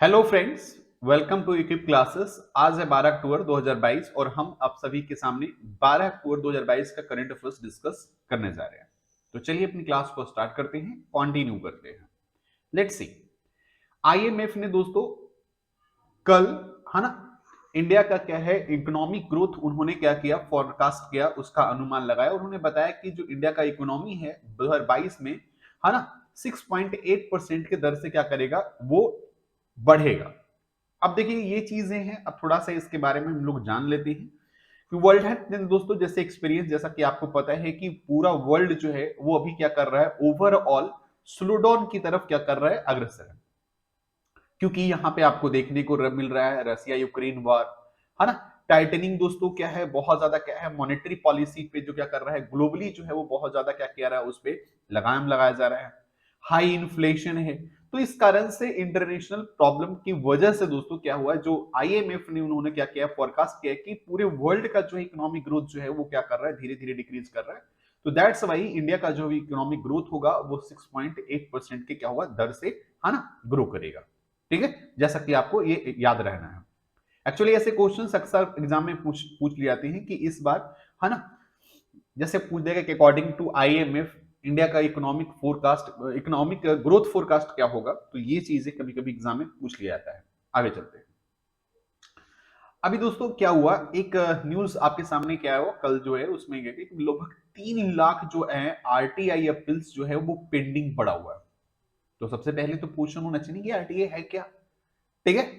Hello friends, welcome to equip classes. आज है 12 अक्टूबर 2022 और हम आप सभी के सामने 12 अक्टूबर 2022 का करंट अफेयर्स डिस्कस करने जा रहे हैं। तो चलिए अपनी क्लास को स्टार्ट करते हैं, कंटिन्यू करते हैं। Let's see. आईएमएफ ने दोस्तों कल, है ना, इंडिया का क्या है इकोनॉमिक ग्रोथ उन्होंने क्या किया, फोरकास्ट किया, उसका अनुमान लगाया। उन्होंने बताया कि जो इंडिया का इकोनॉमी है 2022 में, है ना, 6.8% के दर से क्या करेगा, वो बढ़ेगा। अब देखिए ये चीजें हैं, अब थोड़ा सा इसके बारे में हम लोग जान लेते हैं कि वर्ल्ड हेल्थ दिन दोस्तों जैसे एक्सपीरियंस, जैसा कि आपको पता है कि पूरा वर्ल्ड जो है वो अभी क्या कर रहा है, ओवरऑल स्लो डाउन की तरफ क्या कर रहा है, अग्रसर है। क्योंकि यहाँ पे आपको देखने को मिल रहा है रसिया यूक्रेन वॉर, है ना, टाइटनिंग दोस्तों क्या है, बहुत ज्यादा क्या है मॉनेटरी पॉलिसी पे जो क्या कर रहा है ग्लोबली जो है वो बहुत ज्यादा क्या किया रहा है, उस पर लगाम लगाया जा रहा है। हाई इन्फ्लेशन है। तो इस कारण से इंटरनेशनल प्रॉब्लम की वजह से दोस्तों क्या हुआ, जो आईएमएफ ने उन्होंने क्या किया, फोरकास्ट किया कि पूरे वर्ल्ड का जो इकोनॉमिक ग्रोथ जो है वो क्या कर रहा है, धीरे धीरे डिक्रीज कर रहा है। तो दैट्स वाई इंडिया का जो इकोनॉमिक ग्रोथ होगा वो 6.8% के क्या हुआ दर से, है ना, ग्रो करेगा। ठीक है, जैसा कि आपको ये याद रहना है। एक्चुअली ऐसे क्वेश्चंस अक्सर एग्जाम में पूछ पूछ लिए जाते हैं कि इस बार, है ना, जैसे पूछ देगा कि अकॉर्डिंग टू आईएमएफ इंडिया का economic forecast, economic growth forecast क्या होगा। तो ये चीजें कभी कभी एग्जाम में पूछ लिया जाता है। आगे चलते हैं। अभी दोस्तों क्या हुआ, एक न्यूज आपके सामने क्या है, कल जो है उसमें क्या कि लगभग 3 लाख जो है आरटीआई अपील्स जो है वो पेंडिंग पड़ा हुआ है। तो सबसे पहले तो क्वेश्चन होना चाहिए कि आरटीआई है क्या। ठीक है,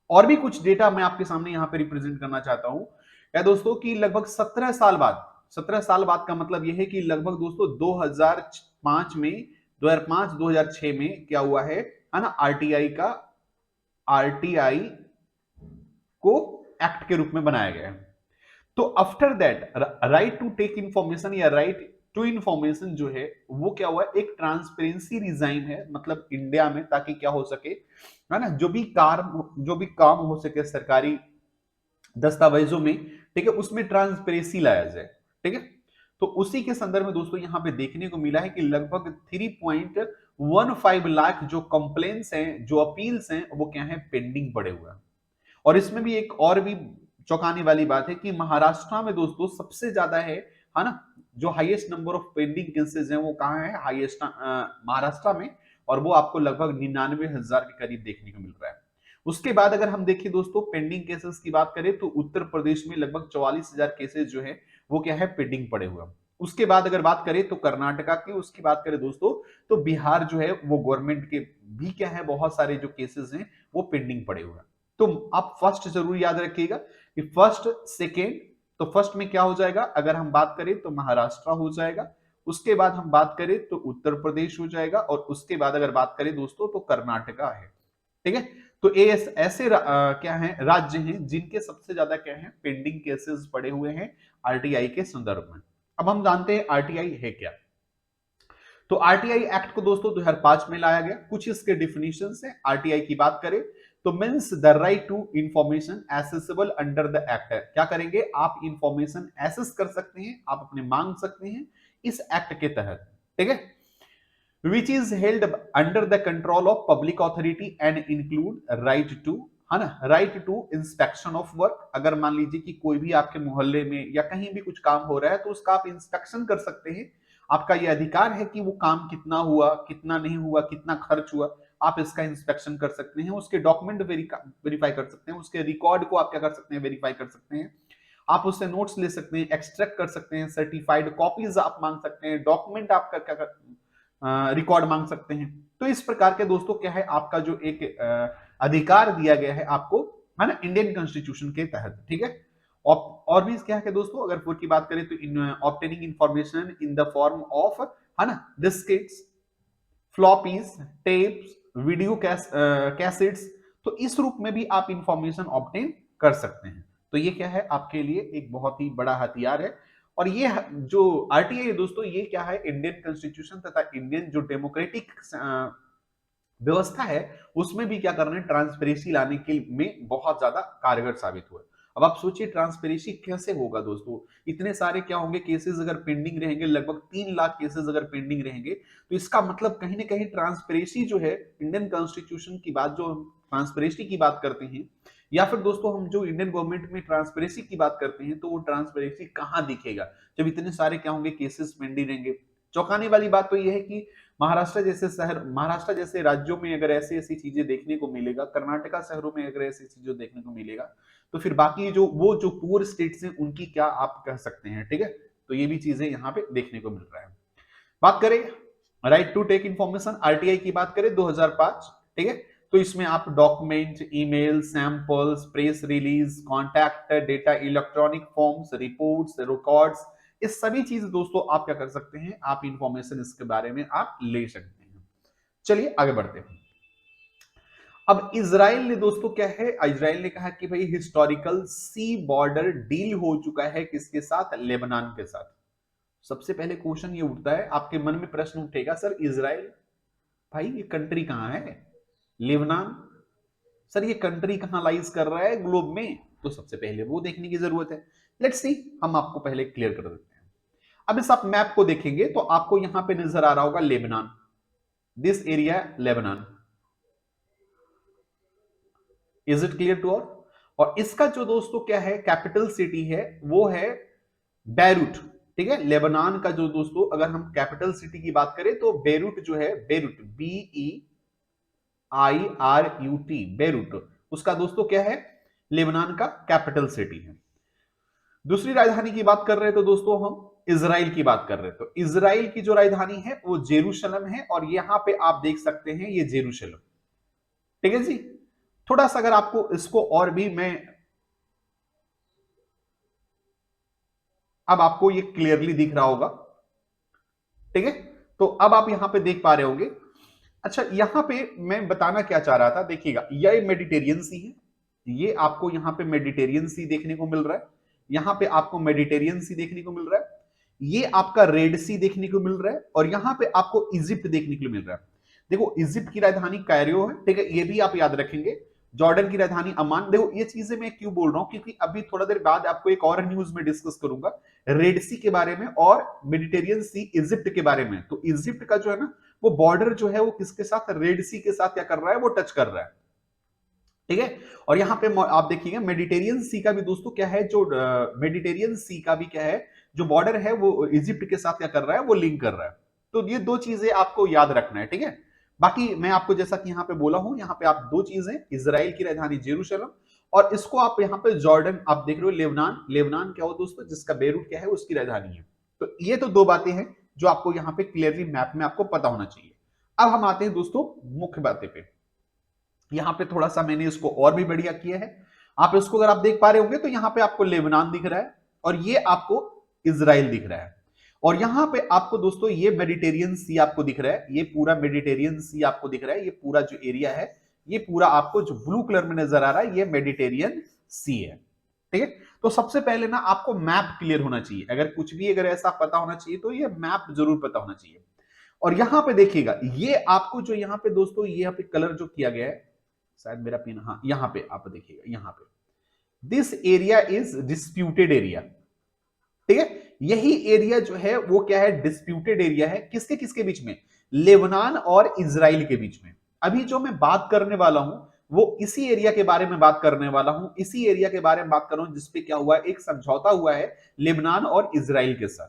और भी कुछ डेटा मैं आपके सामने यहां पे रिप्रेजेंट करना चाहता हूं क्या दोस्तों कि लगभग 17 साल बाद, 17 साल बाद का मतलब यह है कि लगभग दोस्तों 2005 में, 2005 2006 में क्या हुआ है ना, आरटीआई को एक्ट के रूप में बनाया गया है। तो after that right to take information या राइट टू इंफॉर्मेशन जो है वो क्या हुआ, एक ट्रांसपेरेंसी रिजाइम है, मतलब इंडिया में, ताकि क्या हो सके, है ना, जो भी काम हो सके सरकारी दस्तावेजों में, ठीक है, उसमें ट्रांसपेरेंसी लाया जाए। ठीक है, तो उसी के संदर्भ में दोस्तों यहां पे देखने को मिला है कि लगभग 3.15 लाख जो कंप्लेंट्स हैं, जो अपील्स हैं, वो क्या है, पेंडिंग पड़े हुए हैं। और इसमें भी एक और भी चौंकाने वाली बात है कि महाराष्ट्र में दोस्तों सबसे ज्यादा है ना, जो highest number of pending cases हैं वो कहाँ है, हाईएस्ट महाराष्ट्र में। और वो आपको लगभग 99,000 के करीब देखने को मिल रहा है। उसके बाद अगर हम देखें दोस्तों पेंडिंग केसेस की बात करें तो उत्तर प्रदेश में लगभग 44,000 केसेस जो है वो क्या है, पेंडिंग पड़े हुए हैं। उसके बाद अगर बात करें तो कर्नाटका की, उसकी बात करें दोस्तों तो बिहार जो है वो गवर्नमेंट के भी क्या है, बहुत सारे जो केसेस हैं वो पेंडिंग पड़े हुए हैं। तो आप फर्स्ट जरूर याद रखिएगा कि फर्स्ट, सेकेंड, तो फर्स्ट में क्या हो जाएगा, अगर हम बात करें तो महाराष्ट्र हो जाएगा। उसके बाद हम बात करें तो उत्तर प्रदेश हो जाएगा। और उसके बाद अगर बात करें दोस्तों तो कर्नाटका है। ठीक है, तो ये ऐसे क्या है राज्य हैं जिनके सबसे ज्यादा क्या है, पेंडिंग केसेस पड़े हुए हैं आरटीआई के संदर्भ में। अब हम जानते हैं आरटीआई है क्या। तो आरटीआई एक्ट को दोस्तों 2005 में लाया गया। कुछ इसके डिफिनीशन है, आरटीआई की बात करें तो means the right to information accessible under the act है। क्या करेंगे, आप इंफॉर्मेशन एसेस कर सकते हैं, आप अपने मांग सकते हैं इस एक्ट के तहत। ठीक है, which is held under the control of public authority and include right to, है ना, right to inspection of work. अगर मान लीजिए कि कोई भी आपके मोहल्ले में या कहीं भी कुछ काम हो रहा है तो उसका आप इंस्पेक्शन कर सकते हैं। आपका यह अधिकार है कि वो काम कितना हुआ, कितना नहीं हुआ, कितना खर्च हुआ, आप इसका इंस्पेक्शन कर सकते हैं। उसके डॉक्यूमेंट वेरीफाई कर सकते हैं, उसके रिकॉर्ड को आप क्या कर सकते हैं, वेरीफाई कर सकते हैं। आप उससे नोट्स ले सकते हैं, एक्सट्रैक्ट कर सकते हैं, सर्टिफाइड कॉपीज आप मांग सकते हैं, डॉक्यूमेंट आपका क्या रिकॉर्ड मांग सकते हैं। तो इस प्रकार के दोस्तों क्या है, आपका जो एक अधिकार दिया गया है आपको, है ना, इंडियन कॉन्स्टिट्यूशन के तहत। ठीक है, और भी क्या है दोस्तों, अगर फोर की बात करें तो in obtaining information in the form of, है ना, diskettes, floppies, tapes, video cassettes, तो इस रूप में भी आप इंफॉर्मेशन ऑब्टेन कर सकते हैं। तो ये क्या है, आपके लिए एक बहुत ही बड़ा हथियार है। और ये जो आरटीआई है दोस्तों, ये क्या है, इंडियन कॉन्स्टिट्यूशन तथा इंडियन जो डेमोक्रेटिक व्यवस्था है उसमें भी क्या कर रहे हैं, ट्रांसपेरेंसी लाने के में बहुत ज्यादा कारगर साबित हुआ है। अब आप सोचिए ट्रांसपेरेंसी कैसे होगा दोस्तों, इतने सारे क्या होंगे केसेस अगर पेंडिंग रहेंगे, लगभग 3 लाख केसेस अगर पेंडिंग रहेंगे, तो इसका मतलब कहीं ना कहीं ट्रांसपेरेंसी जो है इंडियन कॉन्स्टिट्यूशन की बात जो ट्रांसपेरेंसी की बात करते हैं, या फिर दोस्तों हम जो इंडियन गवर्नमेंट में ट्रांसपेरेंसी की बात करते हैं, तो वो ट्रांसपेरेंसी कहां दिखेगा जब इतने सारे क्या होंगे, केसेस पेंडिंग रहेंगे। चौंकाने वाली बात तो यह है कि महाराष्ट्र जैसे राज्यों में अगर ऐसी ऐसी चीजें देखने को मिलेगा, कर्नाटका शहरों में अगर ऐसी चीजें देखने को मिलेगा, तो फिर बाकी जो पुअर स्टेट्स हैं उनकी क्या आप कह सकते हैं, ठीक है। तो ये भी चीजें यहाँ पे देखने को मिल रहा है। बात करें right to take information, RTI की बात करें 2005, ठीक है। तो इसमें आप document, email, samples, press release, contact data, electronic forms, reports, records, ये सभी चीज दोस्तों आप क्या कर सकते हैं, आप इंफॉर्मेशन इसके बारे में आप ले सकते हैं। चलिए आगे बढ़ते हैं। अब इजराइल ने दोस्तों क्या है, इजराइल ने कहा कि भाई हिस्टोरिकल सी बॉर्डर डील हो चुका है किसके साथ, लेबनान के साथ। सबसे पहले क्वेश्चन ये उठता है, आपके मन में प्रश्न उठेगा, सर इजराइल, भाई ये कंट्री कहां है, लेबनान, सर ये कंट्री कहां लाइज कर रहा है ग्लोब में, तो सबसे पहले वो देखने की जरूरत है। लेट्स सी, हम आपको पहले क्लियर कर देते हैं। अब इस आप मैप को देखेंगे तो आपको यहां पे नजर आ रहा होगा Lebanon, this area Lebanon, is it clear to all. और इसका जो दोस्तों क्या है, कैपिटल सिटी है वो है बेरूट, ठीक है। लेबनान का जो दोस्तों अगर हम कैपिटल सिटी की बात करें तो बेरूट जो है, बेरूट BEIRUT, बेरूट, उसका दोस्तों क्या है, लेबनान का कैपिटल सिटी है। दूसरी राजधानी की बात कर रहे हैं तो दोस्तों हम इजराइल की बात कर रहे हैं, तो इजराइल की जो राजधानी है वो जेरूशलम है, और यहां पे आप देख सकते हैं ये जेरूशलम, ठीक है जी। थोड़ा सा अगर आपको इसको और भी मैं, अब आपको ये क्लियरली दिख रहा होगा, ठीक है। तो अब आप यहां पे देख पा रहे होंगे। अच्छा, यहां पे मैं बताना क्या चाह रहा था, देखिएगा ये मेडिटेरियन सी है, ये आपको यहां पे मेडिटेरियन सी देखने को मिल रहा है, यहां पे आपको मेडिटेरियन सी देखने को मिल रहा है, ये आपका रेड सी देखने को मिल रहा है, और यहां पे आपको इजिप्ट देखने को मिल रहा है। देखो इजिप्ट की राजधानी कायरो है, ठीक है, ये भी आप याद रखेंगे। जॉर्डन की राजधानी अमान। देखो ये चीजें मैं क्यों बोल रहा हूं, क्योंकि अभी थोड़ा देर बाद आपको एक और न्यूज में डिस्कस करूंगा रेड सी के बारे में और मेडिटेरियन सी इजिप्ट के बारे में। तो इजिप्ट का जो है ना वो बॉर्डर जो है वो किसके साथ, रेड सी के साथ क्या कर रहा है, वो टच कर रहा है, ठीक है। और यहां पे आप देखिएगा मेडिटेरियन सी का भी दोस्तों क्या है, जो मेडिटेरियन सी का भी क्या है, जो बॉर्डर है वो इजिप्ट के साथ क्या कर रहा है, वो लिंक कर रहा है। तो ये दो चीजें आपको याद रखना है, ठीक है। बाकी मैं आपको जैसा कि यहां पे बोला हूं, यहां पे आप दो चीजें, इजराइल की राजधानी जेरूशलम, और इसको आप यहां पे जॉर्डन आप देख रहे हो, लेबनान, लेबनान क्या हो दोस्तों, जिसका बेरूट क्या है उसकी राजधानी है। तो ये तो दो बातें हैं जो आपको यहां पे क्लियरली मैप में आपको पता होना चाहिए। अब हम आते हैं दोस्तों मुख्य बातें पे। यहां पे थोड़ा सा मैंने इसको और भी बढ़िया किया है, आप इसको अगर आप देख पा रहे होंगे तो यहां पे आपको लेबनान दिख रहा है, और ये आपको इजराइल दिख रहा है, और यहां पे आपको दोस्तों ये मेडिटेरियन सी आपको दिख रहा है, ये पूरा मेडिटेरियन सी आपको दिख रहा है, ये पूरा जो एरिया है, ये पूरा आपको जो ब्लू कलर में नजर आ रहा है ये मेडिटेरियन सी है, ठीक है। तो सबसे पहले ना आपको मैप क्लियर होना चाहिए, अगर कुछ भी अगर ऐसा पता होना चाहिए तो ये मैप जरूर पता होना चाहिए। और यहां पे देखिएगा, ये आपको जो यहां पे दोस्तों ये यहाँ पे कलर जो किया गया है, शायद मेरा पिन, हाँ यहां पे आप देखिएगा, यहां पे this area is disputed area, ठीक है। यही एरिया जो है वो क्या है, डिस्प्यूटेड एरिया है, किसके किसके बीच में, लेबनान और इजराइल के बीच में। अभी जो मैं बात करने वाला हूं वो इसी एरिया के बारे में बात करने वाला हूं, इसी एरिया के बारे में बात कर रहा हूं जिसपे क्या हुआ है, एक समझौता हुआ है लेबनान और इजराइल के साथ,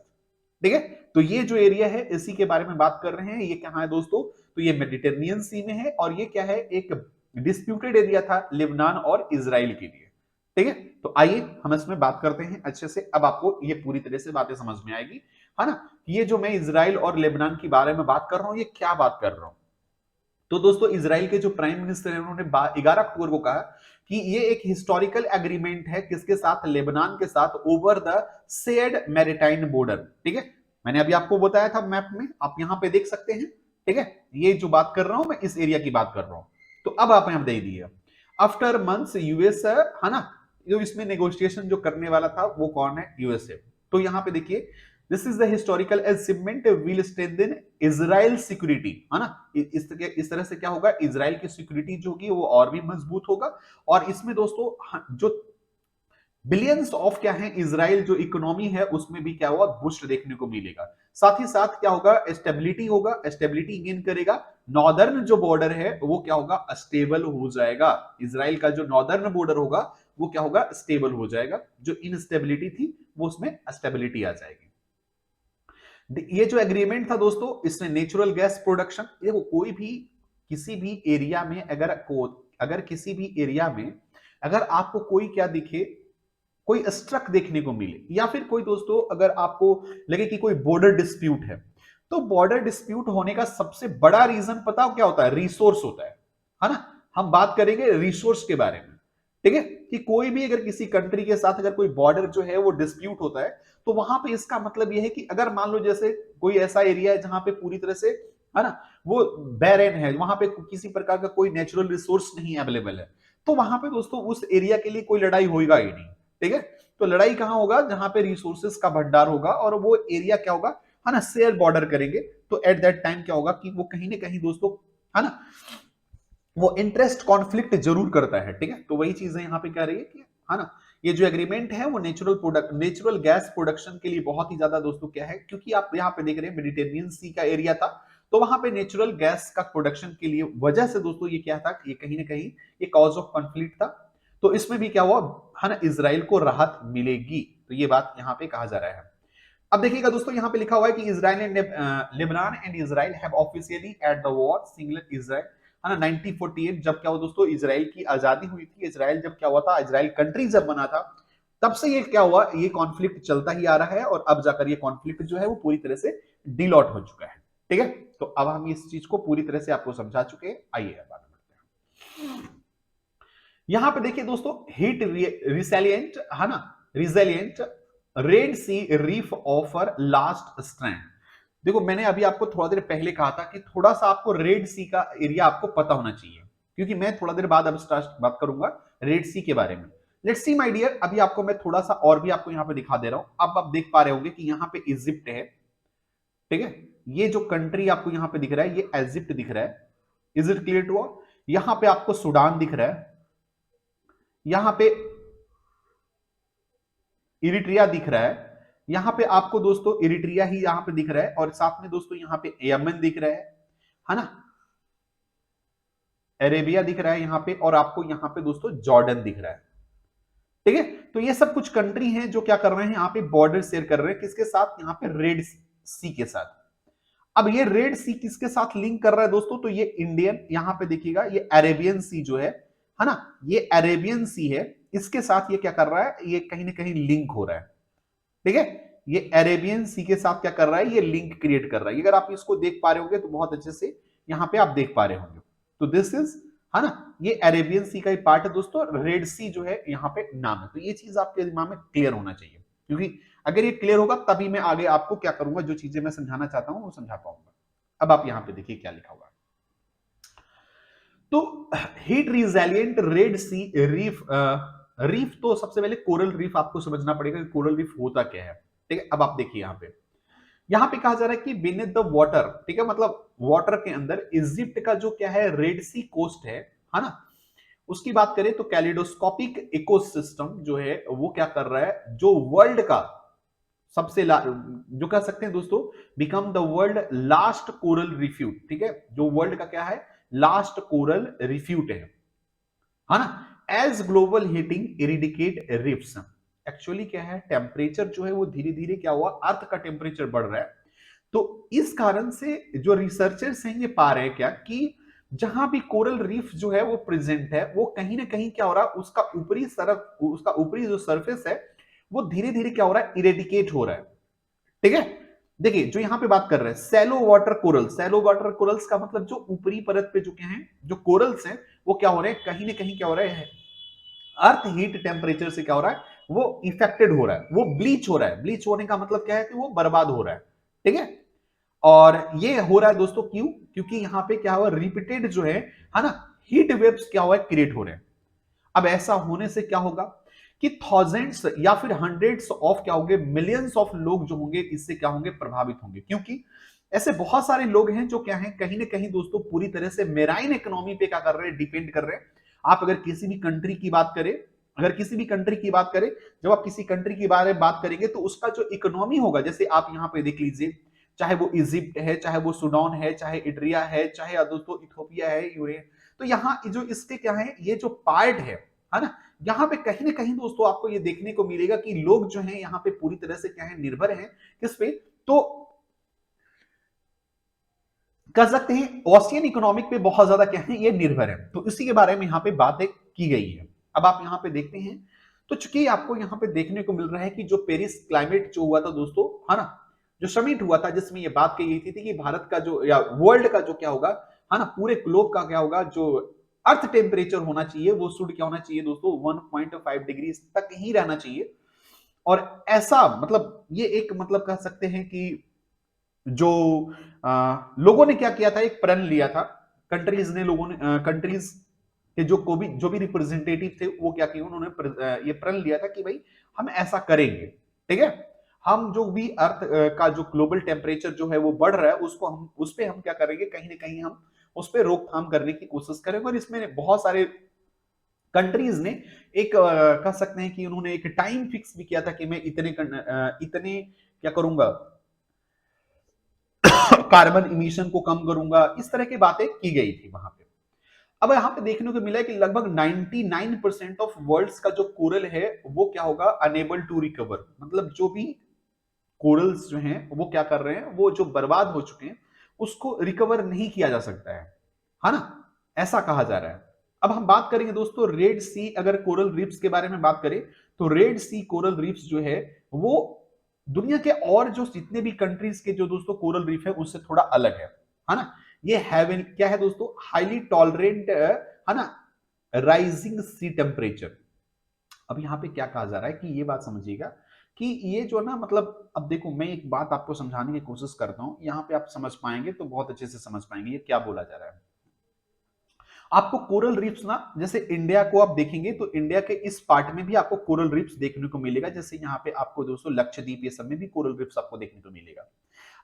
ठीक है। तो ये जो एरिया है इसी के बारे में बात कर रहे हैं, ये कहां है दोस्तों, तो ये मेडिटेरेनियन सी में है, और ये क्या है, एक डिस्प्यूटेड एरिया था लेबनान और इजराइल के लिए, ठीक है। तो आइए हम इसमें बात करते हैं अच्छे से, अब आपको ये पूरी तरह से बातें समझ में आएगी, है ना। ये जो मैं इजराइल और लेबनान के बारे में बात कर रहा हूं, ये क्या बात कर रहा हूं, तो दोस्तों इजराइल के जो प्राइम मिनिस्टर है उन्होंने 11 अक्टूबर को कहा कि ये एक हिस्टोरिकल एग्रीमेंट है किसके साथ, लेबनान के साथ, over the shared maritime border, ठीक है। मैंने अभी आपको बताया था मैप में, आप यहां पे देख सकते हैं, ठीक है। ये जो बात कर रहा हूं मैं इस एरिया की बात कर रहा हूं। तो अब आप यहां दे दिए, आफ्टर मंथ्स यूएस, है ना, जो इसमें नेगोशिएशन जो करने वाला था वो कौन है, यूएसए। तो यहां पे देखिए, this is the historical achievement will strengthen Israel security, है ना। इस तरह से क्या होगा, इजराइल की सिक्योरिटी जो होगी वो और भी मजबूत होगा। और इसमें दोस्तों जो बिलियंस ऑफ क्या है इजराइल जो इकोनॉमी है उसमें भी क्या हुआ बूस्ट देखने को मिलेगा। साथ ही साथ क्या होगा स्टेबिलिटी होगा, स्टेबिलिटी गेन करेगा। नॉर्दर्न जो बॉर्डर है वो क्या होगा स्टेबल हो जाएगा। इजराइल का जो नॉर्दर्न बॉर्डर होगा वो क्या होगा स्टेबल हो जाएगा। जो इनस्टेबिलिटी थी वो उसमें स्टेबिलिटी आ जाएगी। ये जो एग्रीमेंट था दोस्तों इसमें नेचुरल गैस प्रोडक्शन, देखो कोई भी किसी भी एरिया में अगर किसी भी एरिया में अगर आपको कोई क्या दिखे, कोई स्ट्रक देखने को मिले या फिर कोई दोस्तों अगर आपको लगे कि कोई बॉर्डर डिस्प्यूट है, तो बॉर्डर डिस्प्यूट होने का सबसे बड़ा रीजन पता हो क्या होता है? रिसोर्स होता है ना। हम बात करेंगे रिसोर्स के बारे में, ठीक है, कि कोई भी अगर किसी कंट्री के साथ अगर कोई बॉर्डर जो है वो डिस्प्यूट होता है, तो वहां पे इसका मतलब यह है कि अगर मान लो जैसे कोई ऐसा एरिया है जहां पे पूरी तरह से है ना वो बैरन है, वहां पे किसी प्रकार का कोई नेचुरल रिसोर्स नहीं अवेलेबल है, तो वहां पे दोस्तों उस एरिया के लिए कोई लड़ाई होगा ही नहीं, ठीक है। तो लड़ाई कहां होगा? जहां पे रिसोर्सेज का भंडार होगा और वो एरिया क्या होगा है ना शेयर बॉर्डर करेंगे, तो एट दैट टाइम क्या होगा कि वो कहीं ना कहीं दोस्तों है ना वो इंटरेस्ट कॉन्फ्लिक्ट जरूर करता है, ठीक है। तो वही चीजें यहाँ पे कह रही है कि है ना ये जो एग्रीमेंट है वो नेचुरल गैस प्रोडक्शन के लिए बहुत ही ज्यादा दोस्तों क्या है, क्योंकि आप यहाँ पे देख रहे हैं मेडिटेरियन सी का एरिया था, तो वहां पे नेचुरल गैस का प्रोडक्शन के लिए वजह से दोस्तों ये क्या था, ये कहीं ना कहीं ये कॉज ऑफ कॉन्फ्लिक्ट था। तो इसमें भी क्या हुआ है ना इजराइल को राहत मिलेगी, तो ये बात यहाँ पे कहा जा रहा है। अब देखिएगा दोस्तों यहाँ पे लिखा हुआ है कि Israel and Lebanon and Israel have officially at the war single Israel है ना 1948 जब क्या हुआ दोस्तों इजराइल की आजादी हुई थी। इजराइल जब क्या हुआ था, इजराइल कंट्री जब बना था, तब से ये क्या हुआ, ये कॉन्फ्लिक्ट चलता ही आ रहा है और अब जाकर ये कॉन्फ्लिक्ट जो है वो पूरी तरह से डिलॉट हो चुका है, ठीक है। तो अब हम इस चीज को पूरी तरह से आपको समझा चुके हैं। आइए अब आगे बढ़ते हैं। यहां पे देखिए दोस्तों हीट रिसेलिएंट है ना रिजेलिएंट रेड सी रीफ ऑफर लास्ट स्ट्रैंड। देखो मैंने अभी आपको थोड़ा देर पहले कहा था कि थोड़ा सा आपको रेड सी का एरिया आपको पता होना चाहिए, क्योंकि मैं थोड़ा देर बाद अब स्टार्ट बात करूंगा रेड सी के बारे में। लेट्स सी माय डियर, अभी आपको मैं थोड़ा सा और भी आपको यहाँ पे दिखा दे रहा हूं। अब आप देख पा रहे होंगे कि यहाँ पे इजिप्ट है, ठीक है। ये जो कंट्री आपको यहाँ पे दिख रहा है ये इजिप्ट दिख रहा है। Is it clear to all? यहाँ पे आपको सूडान दिख रहा है, यहाँ पे इरिट्रिया दिख रहा है, यहां पे आपको दोस्तों इरिट्रिया ही यहां पे दिख रहा है, और साथ में दोस्तों यहां पे यमन दिख रहा है ना, अरेबिया दिख रहा है यहां पे, और आपको यहां पे दोस्तों जॉर्डन दिख रहा है, ठीक है। तो ये सब कुछ कंट्री हैं जो क्या कर रहे हैं, यहाँ पे बॉर्डर शेयर कर रहे हैं किसके साथ, यहाँ पे रेड सी के साथ। अब ये रेड सी किसके साथ लिंक कर रहा है दोस्तों, तो ये इंडियन, यहां पे देखिएगा ये अरेबियन सी जो है ना, ये अरेबियन सी है, इसके साथ ये क्या कर रहा है, ये कहीं ना कहीं लिंक हो रहा है, ठीक है। ये अरेबियन सी के साथ क्या कर रहा है, ये लिंक क्रिएट कर रहा है। अगर आप इसको देख पा रहे होंगे तो बहुत अच्छे से यहां पे आप देख पा रहे होंगे। तो दिस इज है ना ये अरेबियन सी का ही पार्ट है दोस्तों, रेड सी जो है यहाँ पे नाम है। तो ये चीज आपके दिमाग में क्लियर होना चाहिए, क्योंकि अगर ये क्लियर होगा तभी मैं आगे आपको क्या करूंगा, जो चीजें मैं समझाना चाहता हूं वो समझा पाऊंगा। अब आप यहां पे देखिए क्या लिखा हुआ। तो हीट रिजेलिएंट रेड सी रीफ, रीफ तो सबसे पहले कोरल रीफ आपको समझना पड़ेगा कि कोरल रीफ होता क्या है, ठीक है। अब आप देखिए यहाँ पे कहा जा रहा है कि बीनेथ द वाटर, ठीक है, मतलब वाटर के अंदर इजिप्ट का जो क्या है रेड सी कोस्ट है ना, उसकी बात करें तो कैलिडोस्कोपिक इकोसिस्टम जो है वो क्या कर रहा है, जो वर्ल्ड का सबसे जो कह सकते हैं दोस्तों become the world last coral refute, ठीक है, जो वर्ल्ड का क्या है लास्ट कोरल रिफ्यूट है ना। As global heating eradicate reefs, actually क्या है टेम्परेचर जो है वो धीरे धीरे क्या हुआ, अर्थ का टेम्परेचर बढ़ रहा है। तो इस कारण से जो रिसर्चर्स हैं ये पा रहे हैं क्या कि जहां भी कोरल रीफ जो है वो प्रेजेंट है, वो कहीं ना कहीं क्या हो रहा है, उसका ऊपरी जो सरफेस है वो धीरे धीरे क्या हो रहा है, इरेडिकेट हो रहा है, ठीक है। देखिए जो यहां पे बात कर रहे हैं shallow water coral, shallow water corals का मतलब जो ऊपरी परत पे जो क्या है जो कोरल्स हैं वो क्या हो रहे हैं, कहीं ना कहीं क्या हो रहे हैं, अर्थ हीट टेम्परेचर से क्या हो रहा है, वो इफेक्टेड हो रहा है, वो ब्लीच हो रहा है। ब्लीच होने का मतलब क्या है कि वो बर्बाद हो रहा है, ठीक है। और ये हो रहा है दोस्तों क्यों, क्योंकि यहां पे क्या हुआ रिपीटेड जो है ना हीट वेव्स क्या हुआ क्रिएट हो रहे हैं। अब ऐसा होने से क्या होगा कि थाउजेंड्स या फिर हंड्रेड्स ऑफ क्या होंगे, मिलियंस ऑफ लोग जो होंगे इससे क्या होंगे, प्रभावित होंगे, क्योंकि ऐसे बहुत सारे लोग हैं जो क्या है कहीं ना कहीं दोस्तों पूरी तरह से मेराइन इकोनॉमी पे क्या कर रहे हैं, डिपेंड कर रहे हैं। आप अगर किसी भी कंट्री की बात करें अगर किसी भी कंट्री की बात करें, जब आप किसी कंट्री के बारे में बात करेंगे तो उसका जो इकोनॉमी होगा, जैसे आप यहाँ पे देख लीजिए, चाहे वो इजिप्ट है, चाहे वो सूडान है, चाहे इटरिया है, चाहे दोस्तों इथोपिया है, यूरे, तो यहाँ जो इसके क्या है, ये जो पार्ट है ना, यहाँ पे कहीं ना कहीं दोस्तों आपको ये देखने को मिलेगा कि लोग जो है यहाँ पे पूरी तरह से क्या है, निर्भर हैं किस पे, तो कह सकते हैं ऑस्ट्रियन इकोनॉमिक पे बहुत ज्यादा क्या है, ये निर्भर है। तो इसी के बारे में यहाँ पे बातें की गई है। अब आप यहाँ पे देखते हैं, तो चूंकि आपको यहाँ पे देखने को मिल रहा है कि जो पेरिस क्लाइमेट जो हुआ था दोस्तों, है ना, जो समिट हुआ था जिसमें ये बात कही गई थी कि भारत का जो या वर्ल्ड का जो क्या होगा, है ना, पूरे ग्लोब का क्या होगा, जो अर्थ टेम्परेचर होना चाहिए वो शुद्ध क्या होना चाहिए दोस्तों, 1.5 डिग्री तक ही रहना चाहिए। और ऐसा मतलब ये एक मतलब कह सकते हैं कि जो लोगों ने क्या किया था, एक प्रण लिया था, कंट्रीज ने, लोगों ने कंट्रीज के जो भी रिप्रेजेंटेटिव थे वो क्या किया, उन्होंने ये प्रण लिया था कि भाई हम ऐसा करेंगे, ठीक है, हम जो भी अर्थ का जो ग्लोबल टेम्परेचर जो है वो बढ़ रहा है उसको हम उस पे हम क्या करेंगे, कहीं ना कहीं हम उस पे रोकथाम करने की कोशिश करेंगे। और इसमें बहुत सारे कंट्रीज ने एक कह सकते हैं कि उन्होंने एक टाइम फिक्स भी किया था कि मैं इतने क्या करूंगा, कार्बन इमिशन को कम करूंगा, इस तरह की बातें की गई थी वहां पे। अब यहां पे देखने को मिला कि लगभग 99% ऑफ वर्ल्ड्स का जो कोरल है वो क्या होगा, अनेबल टू रिकवर, मतलब जो भी कोरल्स जो हैं वो क्या कर रहे हैं, वो जो बर्बाद हो चुके हैं उसको रिकवर नहीं किया जा सकता है ना, ऐसा कहा जा रहा है। अब हम बात करेंगे दोस्तों रेड सी, अगर कोरल रीफ्स के बारे में बात करें तो रेड सी कोरल रीफ्स जो है वो दुनिया के और जो जितने भी कंट्रीज के जो दोस्तों कोरल रीफ है उससे थोड़ा अलग है ना, ये हैवन क्या है दोस्तों, हाईली टॉलरेंट, है ना, राइजिंग सी टेम्परेचर। अब यहाँ पे क्या कहा जा रहा है कि ये बात समझिएगा कि ये जो ना, मतलब अब देखो मैं एक बात आपको समझाने की कोशिश करता हूं, यहाँ पे आप समझ पाएंगे तो बहुत अच्छे से समझ पाएंगे ये क्या बोला जा रहा है। आपको कोरल रीफ्स ना, जैसे इंडिया को आप देखेंगे तो इंडिया के इस पार्ट में भी आपको कोरल रीफ्स देखने को मिलेगा, जैसे यहाँ पे आपको दोस्तों लक्षद्वीप ये सब में भी कोरल रीफ्स आपको देखने को मिलेगा।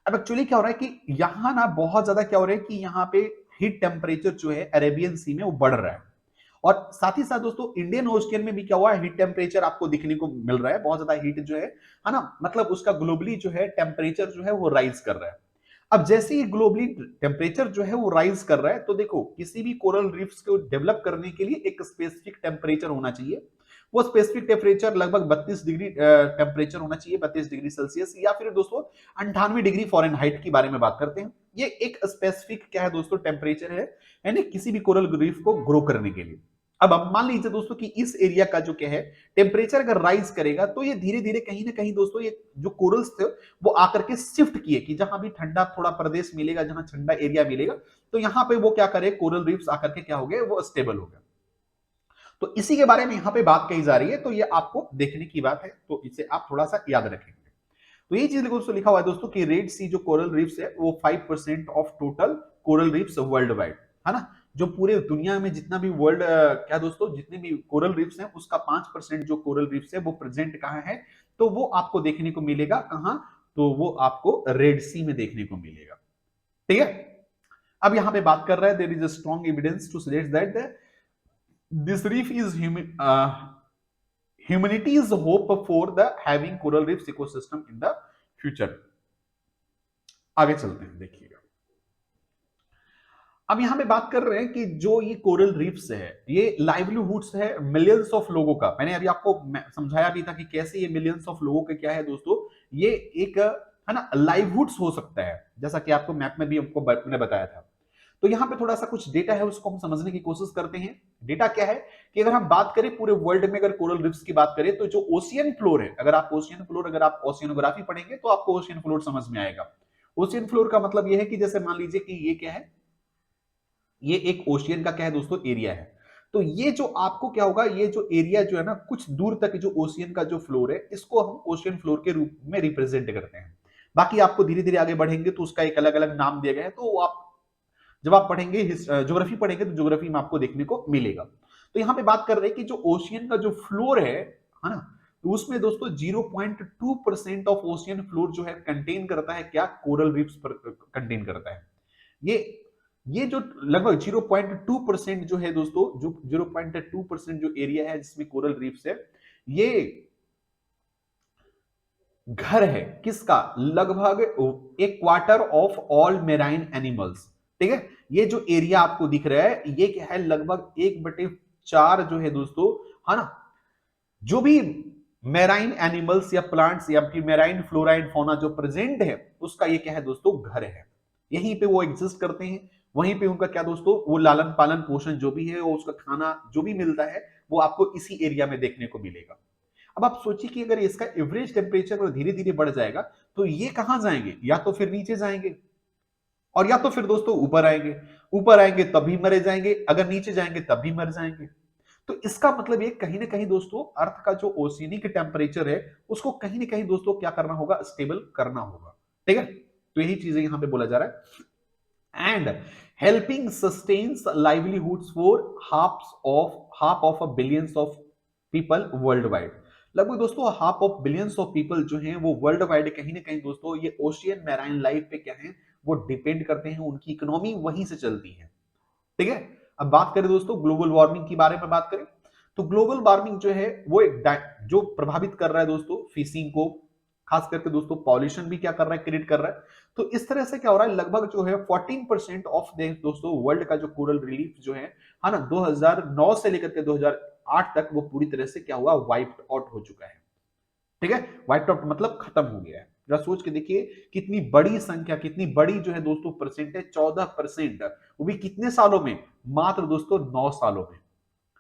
अब एक्चुअली क्या हो रहा है कि यहाँ ना बहुत ज्यादा क्या हो रहा है कि यहाँ पे हीट टेम्परेचर जो है अरेबियन सी में वो बढ़ रहा है, और साथ ही साथ दोस्तों इंडियन ओशियन में भी क्या हुआ है, हीट टेम्परेचर आपको दिखने को मिल रहा है, बहुत ज्यादा हीट जो है ना, मतलब उसका ग्लोबली जो है टेम्परेचर जो है वो राइज कर रहा है। अब जैसे ही ग्लोबली टेम्परेचर जो है वो राइज कर रहा है, तो देखो किसी भी कोरल रीफ्स को डेवलप करने के लिए एक स्पेसिफिक टेम्परेचर होना चाहिए, वो स्पेसिफिक टेम्परेचर लगभग 32 डिग्री टेम्परेचर होना चाहिए, 32 डिग्री सेल्सियस, या फिर दोस्तों 98 डिग्री फॉरेनहाइट की बारे में बात करते हैं। ये एक स्पेसिफिक क्या है दोस्तों, टेम्परेचर है यानी किसी भी कोरल रीफ को ग्रो करने के लिए। अब मान लीजिए दोस्तों कि इस एरिया का जो क्या है टेम्परेचर अगर राइज करेगा तो ये धीरे धीरे कहीं ना कहीं दोस्तों ये जो कोरल्स थे वो आकर के शिफ्ट किए कि जहां भी ठंडा थोड़ा प्रदेश मिलेगा, जहां ठंडा एरिया मिलेगा, तो यहां पे वो क्या करे, कोरल रीफ्स आकर के क्या हो गए, वो स्टेबल हो गए। तो इसी के बारे में यहां पे बात कही जा रही है, तो ये आपको देखने की बात है, तो इसे आप थोड़ा सा याद रखेंगे। तो ये चीज दोस्तों लिखा हुआ है दोस्तों कि रेड सी जो कोरल रीफ्स है वो 5% of total coral reefs world wide, है ना, जो पूरे दुनिया में जितना भी वर्ल्ड क्या दोस्तों जितने भी कोरल रीफ्स हैं उसका 5% जो कोरल रीफ्स है वो प्रेजेंट कहां है, तो वो आपको देखने को मिलेगा कहां, तो वो आपको रेड सी में देखने को मिलेगा, ठीक है। अब यहां पे बात कर रहा है there is a strong evidence to suggest that this reef is humanity's hope for the having coral reefs ecosystem in the future। आगे चलते हैं, देखिएगा अब यहां पे बात कर रहे हैं कि जो ये कोरल रीफ्स है ये लाइवलीहुड्स है मिलियंस ऑफ लोगों का। मैंने अभी आपको समझाया भी था कि कैसे ये मिलियंस ऑफ लोगों के क्या है दोस्तों, ये एक है ना लाइवलीहुड्स हो सकता है, जैसा कि आपको मैप में भी हमको मैंने बताया था। तो यहाँ पे थोड़ा सा कुछ डेटा है उसको हम समझने की कोशिश करते हैं। डेटा क्या है कि अगर हम बात करें पूरे वर्ल्ड में, अगर कोरल रिफ्स की बात करें तो जो ओशियन फ्लोर है, अगर आप ओशियनोग्राफी पढ़ेंगे तो आपको ओशियन फ्लोर समझ में आएगा। ओशियन फ्लोर का मतलब यह है कि जैसे मान लीजिए कि ये क्या है, ये एक ओशियन का क्या है दोस्तों एरिया है, तो ये जो आपको क्या होगा, ये जो एरिया जो है ना कुछ दूर तक जो ओशियन का जो फ्लोर है इसको हम ओशियन फ्लोर के रूप में रिप्रेजेंट करते हैं। बाकी आपको धीरे धीरे आगे बढ़ेंगे तो उसका एक अलग अलग नाम दिया गया है, तो आप जब आप पढ़ेंगे ज्योग्राफी पढ़ेंगे तो ज्योग्राफी में आपको देखने को मिलेगा। तो यहां पे बात कर रहे हैं कि जो ओशियन का जो फ्लोर है ना, तो उसमें दोस्तों 0.2% ऑफ ओशियन फ्लोर जो है कंटेन करता है क्या, कोरल रीफ्स पर कंटेन करता है। ये ये जो लगभग 0.2% जो है दोस्तों, जो 0.2% जो एरिया है जिसमें कोरल रीफ्स है, ये घर है किसका? लगभग एक quarter of all marine animals. ठीक है, ये जो एरिया आपको दिख रहा है ये क्या है? लगभग 1/4 जो है दोस्तों, है ना, जो भी मेराइन एनिमल्स या प्लांट्स या फिर मेराइन फ्लोरा एंड फौना जो प्रेजेंट है, उसका ये क्या है दोस्तों? घर है। यहीं पे वो एग्जिस्ट करते हैं, वहीं पे उनका क्या दोस्तों, वो लालन पालन पोषण जो भी है, वो उसका खाना जो भी मिलता है, वो आपको इसी एरिया में देखने को मिलेगा। अब आप सोचिए कि अगर इसका एवरेज टेम्परेचर धीरे धीरे बढ़ जाएगा तो ये कहां जाएंगे? या तो फिर नीचे जाएंगे, और या तो फिर दोस्तों ऊपर आएंगे। ऊपर आएंगे तब भी मरे जाएंगे, अगर नीचे जाएंगे तब भी मर जाएंगे। तो इसका मतलब ये कहीं ना कहीं दोस्तों, अर्थ का जो ओशियनिक टेम्परेचर है उसको कहीं ना कहीं दोस्तों क्या करना होगा? स्टेबल करना होगा। ठीक है, तो यही चीजें यहां पे बोला जा रहा है। And helping sustains livelihoods for half of a billions of people world wide. लगभग दोस्तों half of billions of people जो हैं वो वर्ल्ड वाइड कहीं ना कहीं दोस्तों ये ओशियन मैराइन लाइफ पे क्या है, वो डिपेंड करते हैं, उनकी इकोनॉमी वहीं से चलती है। ठीक है, अब बात करें दोस्तों ग्लोबल वार्मिंग के बारे में बात करें, तो ग्लोबल वार्मिंग जो है वो एक जो प्रभावित कर रहा है दोस्तों फिशिंग को, खास करके दोस्तों पॉल्यूशन भी क्या कर रहा है? क्रिएट कर रहा है। तो इस तरह से क्या हो रहा है? लगभग जो है 14% ऑफ दोस्तों वर्ल्ड का जो कोरल रिलीफ जो है ना, 2009 से लेकर के 2008 तक वो पूरी तरह से क्या हुआ? वाइप्ड आउट हो चुका है। ठीक है, वाइप्ड आउट मतलब खत्म हो गया है। जरा सोच के देखिए कितनी बड़ी संख्या, कितनी बड़ी जो है दोस्तों परसेंटेज, 14%, वो भी कितने सालों में? मात्र दोस्तों 9 सालों में,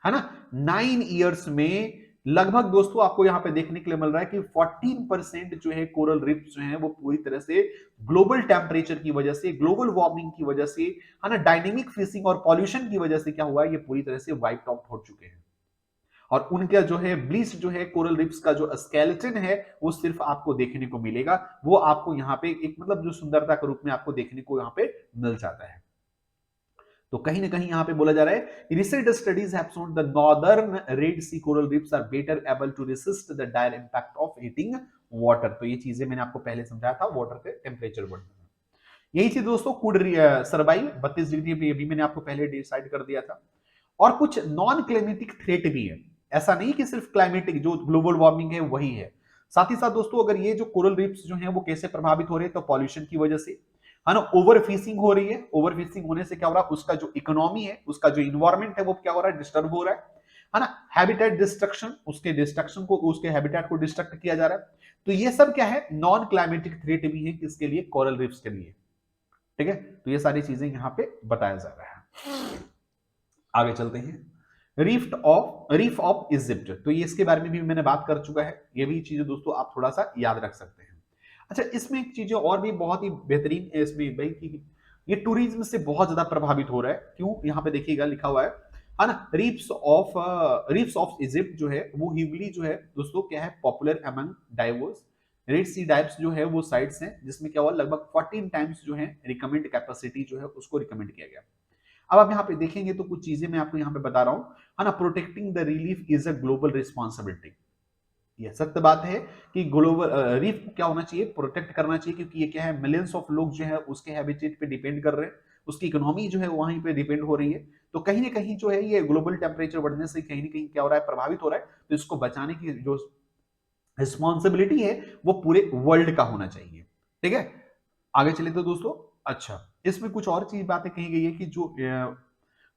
है ना, 9 ईयर्स में। लगभग दोस्तों आपको यहां पे देखने के लिए मिल रहा है कि 14% जो है कोरल रीफ्स जो है वो पूरी तरह से ग्लोबल टेम्परेचर की वजह से, ग्लोबल वार्मिंग की वजह से, है ना, डायनेमिक फिशिंग और पॉल्यूशन की वजह से क्या हुआ है? ये पूरी तरह से वाइप आउट हो चुके हैं। और उनका जो है ब्लीच जो है कोरल रिफ्स का जो स्केलेटन है वो सिर्फ आपको देखने को मिलेगा, वो आपको यहाँ पे एक मतलब जो सुंदरता के रूप में आपको देखने को यहाँ पे मिल जाता है। तो कहीं ना कहीं यहाँ पे बोला जा रहा है recent studies have shown the northern Red Sea coral reefs are better able to resist the dire impact of heating water. तो ये चीजें मैंने आपको पहले समझाया था, वाटर के टेम्परेचर बढ़ना। यही चीज दोस्तों कुड सर्वाइव 32 डिग्री पे, भी मैंने आपको पहले डिसाइड कर दिया था। और कुछ नॉन क्लाइमेटिक थ्रेट भी है, ऐसा नहीं कि सिर्फ क्लाइमेटिक जो ग्लोबल वार्मिंग है वही है। साथ ही साथ दोस्तों अगर ये जो कोरल रीफ्स जो हैं वो कैसे प्रभावित हो रहे हैं, तो पॉल्यूशन की वजह से, है ना, ओवर फिशिंग हो रही है। ओवर फिशिंग होने से क्या हो रहा है? उसका जो इकोनॉमी है, उसका जो इन्वायरमेंट है वो क्या हो रहा है? डिस्टर्ब हो रहा है ना। हैबिटेट डिस्ट्रक्शन, उसके डिस्ट्रक्शन को, उसके हैबिटेट को डिस्ट्रक्ट किया जा रहा है। तो ये सब क्या है? नॉन क्लाइमेटिक थ्रेट भी है किसके लिए? कोरल रीफ्स के लिए। ठीक है, तो ये सारी चीजें यहां पे बताया जा रहा है। आगे चलते हैं। रीफ ऑफ इजिप्ट, तो ये इसके बारे में भी मैंने बात कर चुका है, ये भी चीजें दोस्तों आप थोड़ा सा याद रख सकते हैं। अच्छा, इसमें एक चीजें और भी बहुत ही बेहतरीन है इसमें भाई कि ये टूरिज्म से बहुत ज्यादा प्रभावित हो रहा है। क्यों? यहाँ पे देखिएगा लिखा हुआ है ना, रीफ्स ऑफ इजिप्ट जो है वो ह्यूगली जो है दोस्तों क्या है? पॉपुलर अमंग डाइवर्स रेड सी डाइव्स जो है वो साइट्स हैं जिसमें क्या हुआ? लगभग 14 टाइम्स जो है रिकमेंड कैपेसिटी जो है उसको रिकमेंड किया गया। अब आप यहाँ पे देखेंगे तो कुछ चीजें मैं आपको यहाँ पे बता रहा हूँ, है ना। Protecting the relief is a global responsibility. ये सत्य बात है कि ग्लोबल रीफ को क्या होना चाहिए? प्रोटेक्ट करना चाहिए, क्योंकि ये क्या है? मिलियंस ऑफ लोग जो है उसके हैबिटेट पे डिपेंड कर रहे हैं, उसकी इकोनॉमी जो है वहीं पे डिपेंड हो रही है। तो कहीं ना कहीं जो है ये ग्लोबल टेम्परेचर बढ़ने से कहीं ना कहीं क्या हो रहा है? प्रभावित हो रहा है। तो इसको बचाने की जो रिस्पॉन्सिबिलिटी है वो पूरे वर्ल्ड का होना चाहिए। ठीक है, आगे चले तो दोस्तों, अच्छा, इसमें कुछ और चीज बातें कही गई है कि जो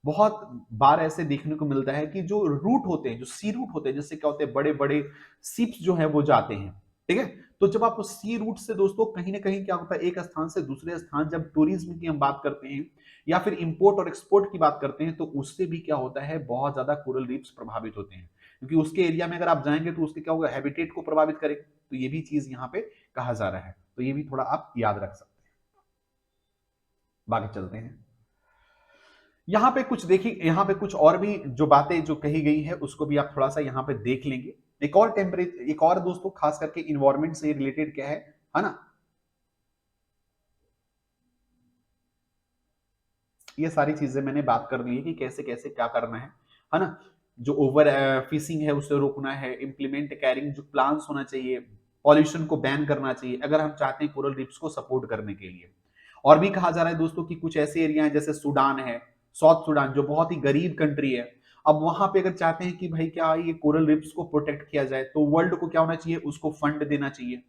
बहुत बार ऐसे देखने को मिलता है कि जो रूट होते हैं, जो सी रूट होते हैं, जिससे क्या होते हैं? बड़े बड़े शिप्स जो है वो जाते हैं। ठीक है, तो जब आप उस सी रूट से दोस्तों कहीं ना कहीं क्या होता है? एक स्थान से दूसरे स्थान जब टूरिज्म की हम बात करते हैं या फिर इंपोर्ट और एक्सपोर्ट की बात करते हैं, तो उससे भी क्या होता है? बहुत ज्यादा कोरल रीफ्स प्रभावित होते हैं, क्योंकि उसके एरिया में अगर आप जाएंगे तो उसके क्या होगा? हैबिटेट को प्रभावित करेगा। तो ये भी चीज यहाँ पे कहा जा रहा है, तो ये भी थोड़ा आप याद रख सकते हैं। बाकी चलते हैं, यहां पे कुछ देखिए, यहां पे कुछ और भी जो बातें जो कही गई है उसको भी आप थोड़ा सा यहां पे देख लेंगे। एक और दोस्तों खास करके इन्वायरमेंट से रिलेटेड क्या है ना, ये सारी चीजें मैंने बात कर ली है कि कैसे कैसे क्या करना है ना। जो ओवर फिशिंग है उसे रोकना है, इंप्लीमेंट कैरिंग जो प्लान्स होना चाहिए, पॉल्यूशन को बैन करना चाहिए अगर हम चाहते हैं कोरल रीफ्स को सपोर्ट करने के लिए। और भी कहा जा रहा है दोस्तों कि कुछ ऐसे एरिया हैं जैसे सूडान है, साउथ सूडान जो बहुत ही गरीब कंट्री है, अब वहां पे अगर चाहते हैं कि भाई क्या ये कोरल रिफ्स को प्रोटेक्ट किया जाए तो वर्ल्ड को क्या होना चाहिए, उसको फंड देना चाहिए।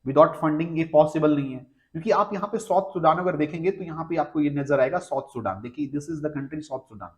विदाउट फंडिंग ये पॉसिबल नहीं है, क्योंकि आप यहाँ पे साउथ सूडान अगर देखेंगे तो यहाँ पे आपको ये नजर आएगा साउथ सूडान, देखिए this is the country south Sudan,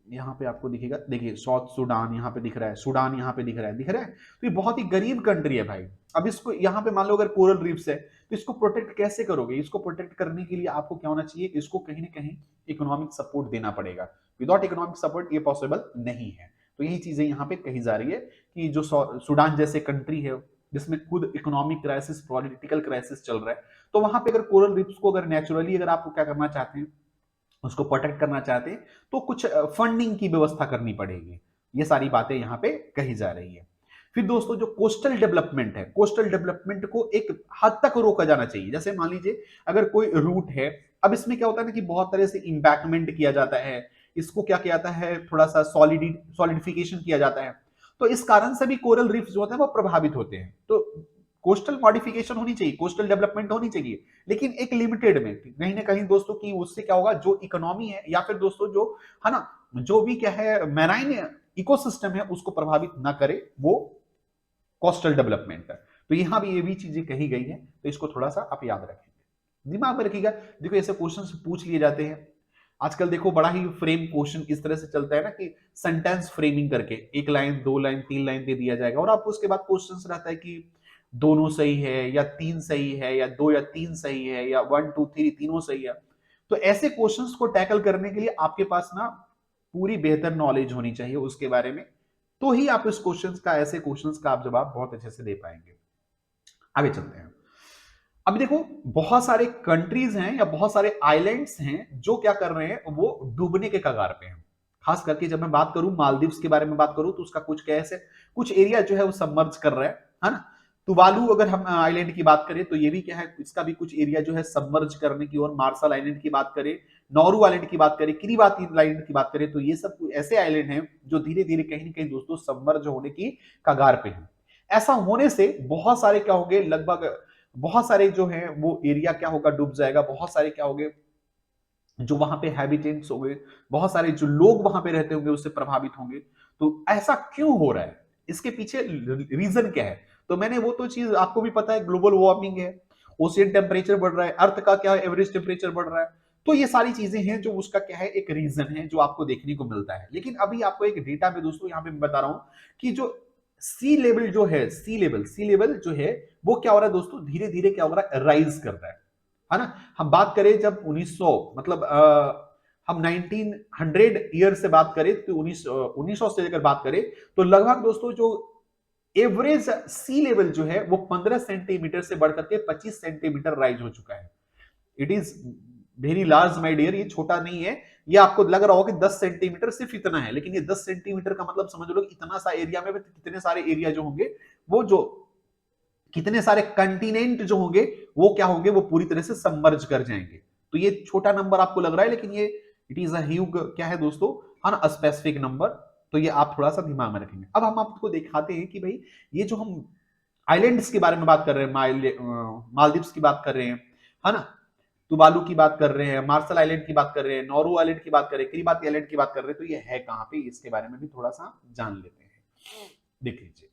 यहाँ पे आपको दिखेगा, देखिए साउथ सूडान यहाँ पे दिख रहा है, सूडान यहाँ पे दिख रहा है, तो ये बहुत ही गरीब कंट्री है भाई। अब इसको यहाँ पे मान लो अगर कोरल रीफ्स है तो इसको प्रोटेक्ट कैसे करोगे, इसको प्रोटेक्ट करने के लिए आपको क्या होना चाहिए, इसको कहीं ना कहीं इकोनॉमिक सपोर्ट देना पड़ेगा। विदाउट इकोनॉमिक सपोर्ट ये पॉसिबल नहीं है। तो यही चीजें यहाँ पे कही जा रही है कि जो सूडान जैसे कंट्री है जिसमें खुद इकोनॉमिक क्राइसिस, पॉलिटिकल क्राइसिस चल रहा है, तो वहां पे अगर कोरल रीफ्स को अगर नेचुरली अगर आपको क्या करना चाहते हैं, उसको प्रोटेक्ट करना चाहते हैं, तो कुछ फंडिंग की व्यवस्था करनी पड़ेगी। ये सारी बातें यहाँ पे कही जा रही है। फिर दोस्तों जो कोस्टल डेवलपमेंट है, कोस्टल डेवलपमेंट को एक हद तक रोका जाना चाहिए। जैसे मान लीजिए अगर कोई रूट है, अब इसमें क्या होता है ना कि बहुत तरह से इंपैक्टमेंट किया जाता है, इसको क्या किया जाता है, थोड़ा सा सॉलिडिफिकेशन किया जाता है, तो इस कारण से भी कोरल रीफ जो होते हैं वो प्रभावित होते हैं। तो कोस्टल मॉडिफिकेशन होनी चाहिए, कोस्टल डेवलपमेंट होनी चाहिए, लेकिन एक लिमिटेड में, कहीं ना कहीं दोस्तों की उससे क्या होगा, जो इकोनॉमी है या फिर दोस्तों जो है ना, जो भी क्या है मैराइन इकोसिस्टम है उसको प्रभावित ना करे वो कोस्टल डेवलपमेंट है। तो यहां भी ये भी चीजें कही गई है, तो इसको थोड़ा सा आप याद रखेंगे, दिमाग में रखिएगा। देखो ऐसे क्वेश्चन पूछ लिए जाते हैं आजकल, देखो बड़ा ही फ्रेम क्वेश्चन इस तरह से चलता है ना कि सेंटेंस फ्रेमिंग करके एक लाइन, दो लाइन, तीन लाइन दे दिया जाएगा, और आपको उसके बाद क्वेश्चन रहता है कि दोनों सही है या तीन सही है या दो या तीन सही है या 1 2 3 तीनों सही है। तो ऐसे क्वेश्चंस को टैकल करने के लिए आपके पास ना पूरी बेहतर नॉलेज होनी चाहिए उसके बारे में, तो ही आप इस क्वेश्चंस का, ऐसे क्वेश्चंस का आप जवाब बहुत अच्छे से दे पाएंगे। आगे चलते हैं। अब देखो बहुत सारे कंट्रीज हैं या बहुत सारे आइलैंड्स हैं जो क्या कर रहे हैं, वो डूबने के कगार पे हैं। खास करके जब मैं बात करूं मालदीव्स के बारे में बात करूं तो उसका कुछ कैसे कुछ एरिया जो है वो सबमर्ज कर रहा है ना। तुवालू अगर हम आइलैंड की बात करें तो ये भी क्या है, इसका भी कुछ एरिया जो है सबमर्ज करने की ओर, मार्शल आइलैंड की बात करें, नौरू आइलैंड की बात करें, किरीबाती आइलैंड की बात करें, तो ये सब ऐसे आइलैंड हैं जो धीरे धीरे कहीं ना कहीं दोस्तों सबमर्ज होने की कगार पे हैं। ऐसा होने से बहुत सारे क्या होंगे, लगभग बहुत सारे जो है वो एरिया क्या होगा, डूब जाएगा। बहुत सारे क्या होंगे जो वहां पे हैबिटेंट्स होंगे, बहुत सारे जो लोग वहां पे रहते होंगे उससे प्रभावित होंगे। तो ऐसा क्यों हो रहा है, इसके पीछे रीजन क्या है? तो मैंने वो तो चीज आपको भी पता है, ग्लोबल वार्मिंग है, ओशियन टेम्परेचर बढ़ रहा है, अर्थ का क्या है एवरेज टेम्परेचर बढ़ रहा है। तो ये सारी चीजें हैं जो उसका क्या है एक रीजन है जो आपको देखने को मिलता है। लेकिन अभी आपको एक डेटा में दोस्तों यहाँ पे मैं बता रहा हूं कि जो सी लेवल जो है वो क्या हो रहा है दोस्तों, धीरे धीरे क्या हो रहा है, राइज कर रहा है ना। हम बात करें जब 1900 मतलब हम 1900 ईयर से बात करें तो 1900 से अगर बात करें तो लगभग दोस्तों जो एवरेज सी लेवल जो है वो 15 सेंटीमीटर से बढ़कर के 25 सेंटीमीटर राइज हो चुका है। It is very large my dear, ये छोटा नहीं है। ये आपको लग रहा होगा कि 10 सेंटीमीटर सिर्फ इतना है, लेकिन ये 10 सेंटीमीटर का मतलब समझ लो कि इतना सा एरिया में कितने सारे एरिया जो होंगे, वो जो कितने सारे कंटिनेंट जो होंगे वो क्या होंगे, वो पूरी तरह से सबमर्ज कर जाएंगे। तो ये छोटा नंबर आपको लग रहा है, लेकिन ये इट इज अ ह्यूज क्या है दोस्तों, है ना, स्पेसिफिक नंबर। तो ये आप थोड़ा सा दिमाग में रखेंगे। अब हम आपको दिखाते हैं कि भाई ये जो हम आइलैंड्स के बारे में बात कर रहे हैं, मालदीव्स की बात कर रहे हैं, है ना, तुवालू की बात कर रहे हैं, मार्शल आइलैंड की बात कर रहे हैं, नौरू आइलैंड की बात कर रहे हैं, किरिबाती आइलैंड की बात कर रहे हैं, तो ये है कहां पे, इसके बारे में भी थोड़ा सा जान लेते हैं। देख लीजिए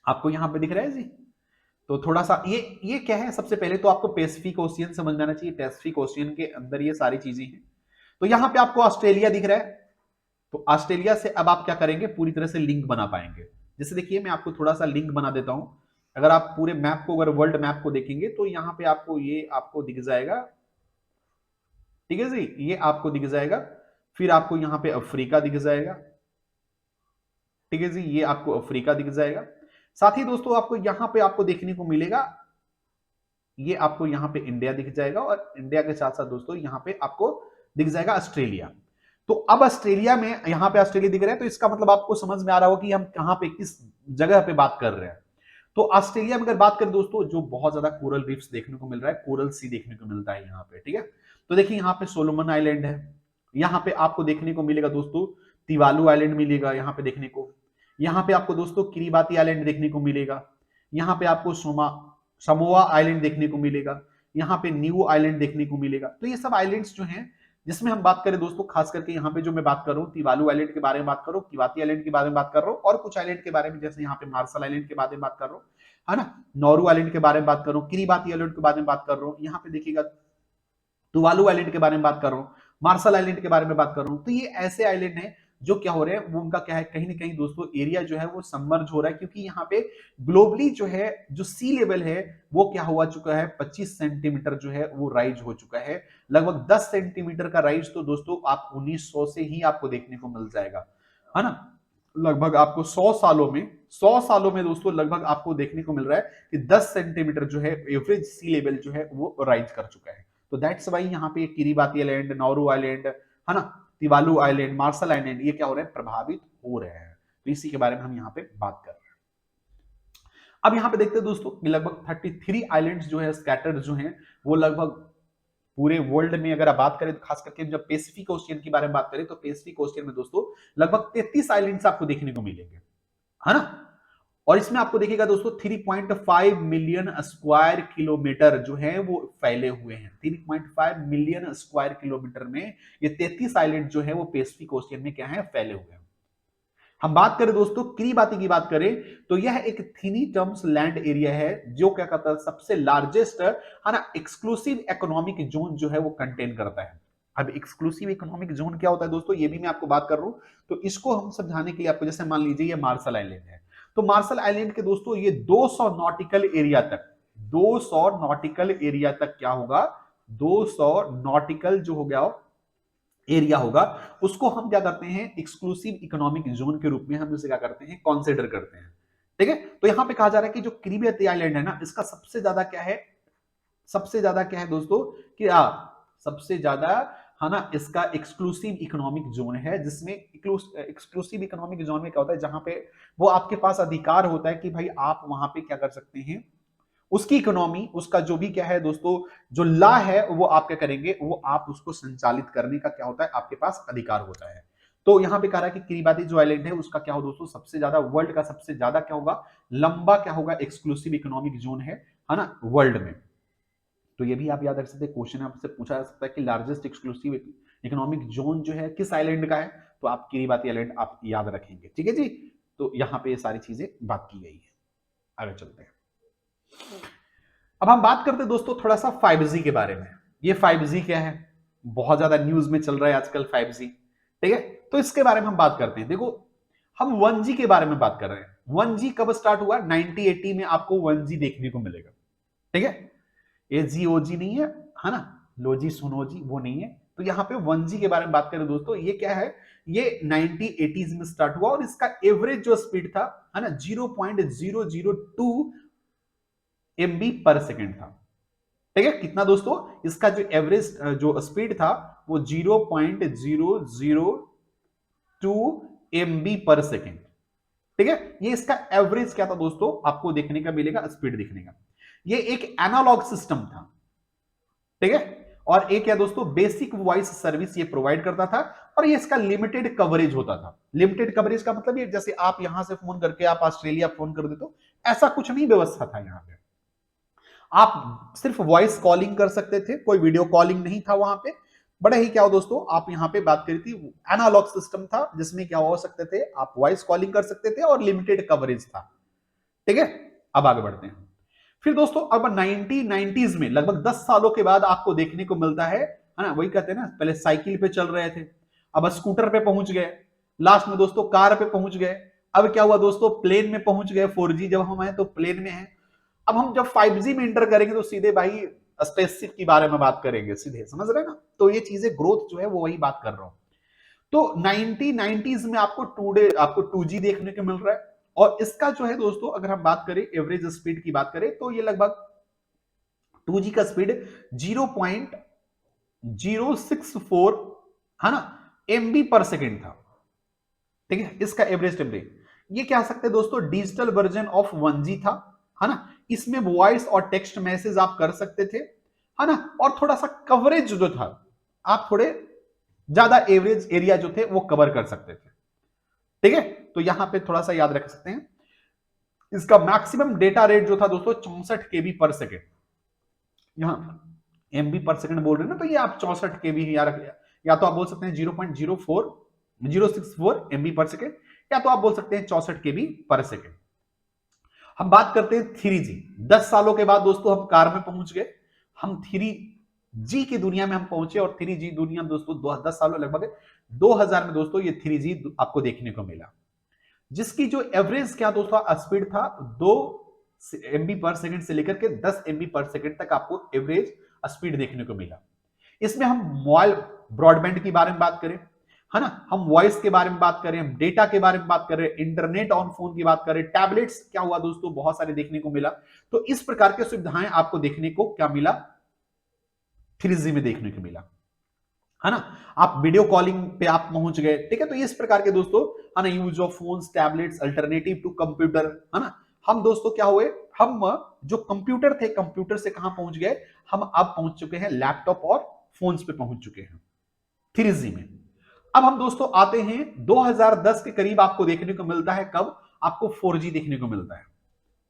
आपको यहां पे दिख रहा है जी। तो थोड़ा सा ये क्या है, सबसे पहले तो आपको पैसिफिक ओशियन समझ में आना चाहिए। पैसिफिक ओशियन के अंदर ये सारी चीजें हैं। तो यहां पे आपको ऑस्ट्रेलिया दिख रहा है, तो ऑस्ट्रेलिया से अब आप क्या करेंगे, पूरी तरह से लिंक बना पाएंगे। जैसे देखिए मैं आपको थोड़ा सा लिंक बना देता हूं। अगर आप पूरे मैप को, अगर वर्ल्ड मैप को देखेंगे तो यहां पे आपको ये आपको दिख जाएगा, ठीक है जी, ये आपको दिख जाएगा। फिर आपको यहां पे अफ्रीका दिख जाएगा, ठीक है जी, ये आपको अफ्रीका दिख जाएगा। साथ ही दोस्तों आपको यहां पे आपको देखने को मिलेगा, ये आपको यहां पे इंडिया दिख जाएगा, और इंडिया के साथ साथ दोस्तों यहां पे आपको दिख जाएगा ऑस्ट्रेलिया। तो अब ऑस्ट्रेलिया में, यहां पे ऑस्ट्रेलिया दिख रहा है, तो इसका मतलब आपको समझ में आ रहा होगा कि हम कहां पे, किस जगह पे बात कर रहे हैं। तो ऑस्ट्रेलिया में अगर बात करें दोस्तों, जो बहुत ज्यादा कोरल रीफ्स देखने को मिल रहा है, कोरल सी देखने को मिलता है यहाँ पे, ठीक है। तो देखिए यहाँ पे सोलोमन आइलैंड है, यहाँ पे आपको देखने को मिलेगा दोस्तों तिवालू आइलैंड मिलेगा यहाँ पे देखने को। यहाँ पे आपको दोस्तों किरिबाती आइलैंड देखने को मिलेगा। यहाँ पे आपको समोआ आइलैंड देखने को मिलेगा। यहाँ पे न्यू आइलैंड देखने को मिलेगा। तो ये सब आइलैंड्स जो हैं, जिसमें हम बात करें दोस्तों, खास करके यहाँ पे जो मैं बात कर रहा हूँ तिवालू आइलैंड के बारे में बात कर रहा हूँ, किवाती आइलैंड के बारे में बात कर रहा हूँ, और कुछ आइलैंड के बारे में जैसे यहाँ पे मार्शल आइलैंड के बारे में बात कर रहा हूँ, है ना, नौरू आइलैंड के बारे में बात कर रहा हूँ, किरीबाती आइलैंड के बारे में बात कर रहा हूँ, यहाँ पे देखिएगा तुवालू आइलैंड के बारे में बात कर रहा हूँ, मार्शल आइलैंड के बारे में बात कर रहा हूँ। तो ये ऐसे आइलैंड हैं जो क्या हो रहे हैं, वो उनका क्या है, कहीं ना कहीं दोस्तों एरिया जो है वो सबमर्ज हो रहा है, क्योंकि यहाँ पे ग्लोबली जो है जो सी लेवल है वो क्या हुआ चुका है, 25 सेंटीमीटर जो है वो राइज हो चुका है। लगभग 10 सेंटीमीटर का राइज तो दोस्तों आप 1900 से ही आपको देखने को मिल जाएगा, है ना। लगभग आपको 100 सालों में दोस्तों लगभग आपको देखने को मिल रहा है कि 10 सेंटीमीटर जो है एवरेज सी लेवल जो है वो राइज कर चुका है। तो दैट्स वाई यहाँ पे किरीबाती आइलैंड, नौरू आइलैंड, है ना, तिवालू आइलैंड, मार्शल आइलैंड, ये क्या हो रहे हैं, प्रभावित हो रहे हैं। तो इसी के बारे में हम यहाँ पे बात कर रहे हैं। अब यहाँ पे देखते हैं दोस्तों कि लगभग 33 आइलैंड्स जो है स्कैटर्ड जो हैं वो लगभग पूरे वर्ल्ड में अगर आप बात करें, खास करके जब पैसिफिक ओशियन की बारे में बात करें तो पैसिफिक ओशियन में दोस्तों लगभग 33 आइलैंड्स आपको देखने को मिलेंगे, है ना। और इसमें आपको देखिएगा दोस्तों 3.5 मिलियन स्क्वायर किलोमीटर जो है वो फैले हुए हैं। 3.5 मिलियन स्क्वायर किलोमीटर में ये 33 आइलैंड जो है वो पैसिफिक ओशियन में क्या है, फैले हुए हैं। हम बात करें दोस्तों किरीबाती की बात करें तो यह एक थीनी टर्म्स लैंड एरिया है जो क्या करता है, सबसे लार्जेस्ट, है ना, एक्सक्लूसिव इकोनॉमिक जोन जो है वो कंटेन करता है। अब एक्सक्लूसिव इकोनॉमिक जोन क्या होता है दोस्तों, ये भी मैं आपको बात कर रहा हूं। तो इसको हम समझाने के लिए आपको, जैसे मान लीजिए ये मार्शल आइलैंड है, तो मार्शल आइलैंड के दोस्तों ये 200 नॉटिकल एरिया तक, 200 नॉटिकल एरिया तक क्या होगा, 200 नॉटिकल जो हो गया एरिया होगा, उसको हम क्या करते हैं, एक्सक्लूसिव इकोनॉमिक जोन के रूप में हम इसे क्या करते हैं, कंसीडर करते हैं। ठीक है, तो यहां पे कहा जा रहा है कि जो किरीबाती आइलैंड है ना, इसका सबसे ज्यादा क्या है, सबसे ज्यादा क्या है दोस्तों कि सबसे ज्यादा, है ना, इसका एक्सक्लूसिव इकोनॉमिक जोन है, जिसमें एक्सक्लूसिव इकोनॉमिक जोन में क्या होता है, जहां पे वो आपके पास अधिकार होता है कि भाई आप वहां पे क्या कर सकते हैं, उसकी इकोनॉमी, उसका जो भी क्या है दोस्तों, जो लॉ है वो आप क्या करेंगे, वो आप उसको संचालित करने का क्या होता है, आपके पास अधिकार होता है। तो यहां पे कह रहा है कि किरीबाती जो आइलैंड है उसका क्या हो दोस्तों, सबसे ज्यादा वर्ल्ड का सबसे ज्यादा क्या होगा, लंबा क्या होगा, एक्सक्लूसिव इकोनॉमिक जोन है ना, वर्ल्ड में। तो ये भी आप याद रख सकते हैं, क्वेश्चन आपसे पूछा जा सकता है कि लार्जेस्ट एक्सक्लूसिव इकोनॉमिक जोन जो है किस आइलैंड का है, तो आप किरीबाती आइलैंड आप याद रखेंगे। ठीक है जी, तो यहां पे ये सारी चीजें बात की गई है। आगे चलते हैं। अब हम बात करते हैं दोस्तों थोड़ा सा 5G के बारे में। ये 5G क्या है, बहुत ज्यादा न्यूज में चल रहा है आजकल 5G। ठीक है, तो इसके बारे में हम बात करते हैं। देखो, हम 1G के बारे में बात कर रहे हैं। 1G कब स्टार्ट हुआ, 1980 में आपको 1G देखने को मिलेगा। ठीक है, ये GOG नहीं है ना, लोजी सुनोजी वो नहीं है। तो यहाँ पे 1G के बारे में बात करें दोस्तों, ये क्या है, ये 1980s में स्टार्ट हुआ और इसका एवरेज जो स्पीड था, है ना, 0.002 MB पर सेकेंड था। ठीक है, कितना दोस्तों, इसका जो एवरेज जो स्पीड था वो 0.002 MB पर सेकेंड। ठीक है, ये इसका एवरेज क्या था दोस्तों, आपको देखने का मिलेगा, स्पीड देखने का। ये एक एनालॉग सिस्टम था। ठीक है, और एक क्या दोस्तों, बेसिक वॉइस सर्विस ये प्रोवाइड करता था, और ये इसका लिमिटेड कवरेज होता था। लिमिटेड कवरेज का मतलब ये, जैसे आप यहां से फोन करके आप ऑस्ट्रेलिया फोन कर देते हो, ऐसा कुछ नहीं व्यवस्था था यहां पे। आप सिर्फ वॉइस कॉलिंग कर सकते थे, कोई वीडियो कॉलिंग नहीं था वहां पे। बड़े ही क्या हो दोस्तों, आप यहां पे बात करी थी, एनालॉग सिस्टम था जिसमें क्या हो सकते थे, आप वॉइस कॉलिंग कर सकते थे और लिमिटेड कवरेज था। ठीक है, अब आगे बढ़ते हैं। फिर दोस्तों अब 1990s में लगभग 10 सालों के बाद आपको देखने को मिलता है ना, वही कहते हैं ना, पहले साइकिल पे चल रहे थे, अब स्कूटर पे पहुंच गए, लास्ट में दोस्तों कार पे पहुंच गए, अब क्या हुआ दोस्तों, प्लेन में पहुंच गए। 4G जब हम आए तो प्लेन में है। अब हम जब 5G में इंटर करेंगे तो सीधे भाई स्पेसशिप के बारे में बात करेंगे, सीधे, समझ रहे हैं ना। तो ये चीजें ग्रोथ जो है वो वही बात कर रहा हूं। तो 1990s में आपको 2G देखने को मिल रहा है, और इसका जो है दोस्तों, अगर हम बात करें एवरेज स्पीड की बात करें तो ये लगभग 2G का स्पीड 0.064, है ना, MB पर सेकेंड था। ठीक है, इसका एवरेज टेम्परेचर, ये कह सकते हैं दोस्तों डिजिटल वर्जन ऑफ 1G था, है ना। इसमें वॉइस और टेक्स्ट मैसेज आप कर सकते थे, है ना, और थोड़ा सा कवरेज जो था, आप थोड़े ज्यादा एवरेज एरिया जो थे वो कवर कर सकते थे। ठीक है, तो यहां पे थोड़ा सा याद रख सकते हैं, इसका मैक्सिमम डेटा रेट जो था दोस्तों 64 KB पर सेकेंड। यहां एमबी पर सेकंड बोल रहे हैं ना, तो ये आप 64 के बी या तो आप बोल सकते हैं 0.064 एमबी पर सेकंड, या तो आप बोल सकते हैं 64 के बी पर सेकंड। हम बात करते हैं 3G। 10 सालों के बाद दोस्तों हम कार में पहुंच गए, हम 3G की दुनिया में हम पहुंचे, और 3G दुनिया में दोस्तों 10 सालों लगभग 2000 में दोस्तों ये 3G आपको देखने को मिला, जिसकी जो एवरेज क्या दोस्तों स्पीड था 2 एमबी पर सेकंड से लेकर के 10 एमबी पर सेकंड तक आपको एवरेज स्पीड देखने को मिला। इसमें हम मोबाइल ब्रॉडबैंड की बारे में बात करें, है ना, हम वॉइस के बारे में बात करें, हम डेटा के बारे में बात करें, इंटरनेट ऑन फोन की बात करें, टैबलेट्स क्या हुआ दोस्तों बहुत सारे देखने को मिला। तो इस प्रकार की सुविधाएं आपको देखने को क्या मिला, 3G में देखने को मिला, है ना। आप वीडियो कॉलिंग पे आप पहुंच गए, ठीक है। तो इस प्रकार के दोस्तों, है ना, use of phones, tablets, alternative to computer, है ना। हम दोस्तों क्या हुए, हम जो कंप्यूटर थे, कंप्यूटर से कहां पहुंच गए, हम अब पहुंच चुके हैं लैपटॉप और फोन्स पे पहुंच चुके हैं 3G में। अब हम दोस्तों आते हैं 2010 के करीब आपको देखने को मिलता है, कब आपको 4G देखने को मिलता है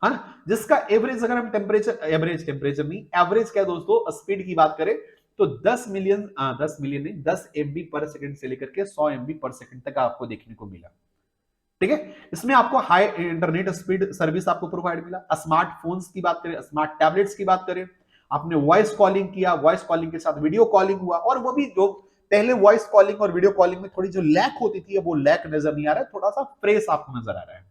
ना, जिसका एवरेज अगर हम टेम्परेचर नहीं, एवरेज क्या दोस्तों स्पीड की बात करें तो 10 मिलियन नहीं, 10 एमबी पर सेकंड से लेकर के 100 एमबी पर सेकंड तक आपको देखने को मिला, ठीक है। इसमें आपको हाई इंटरनेट स्पीड सर्विस आपको प्रोवाइड मिला। स्मार्टफोन्स की बात करें, स्मार्ट टैबलेट्स की बात करें, आपने वॉइस कॉलिंग किया, वॉइस कॉलिंग के साथ वीडियो कॉलिंग हुआ, और वो भी जो पहले वॉइस कॉलिंग और वीडियो कॉलिंग में थोड़ी जो लैक होती थी, अब वो लैक नजर नहीं आ रहा है, थोड़ा सा फ्रेश आपको नजर आ रहा है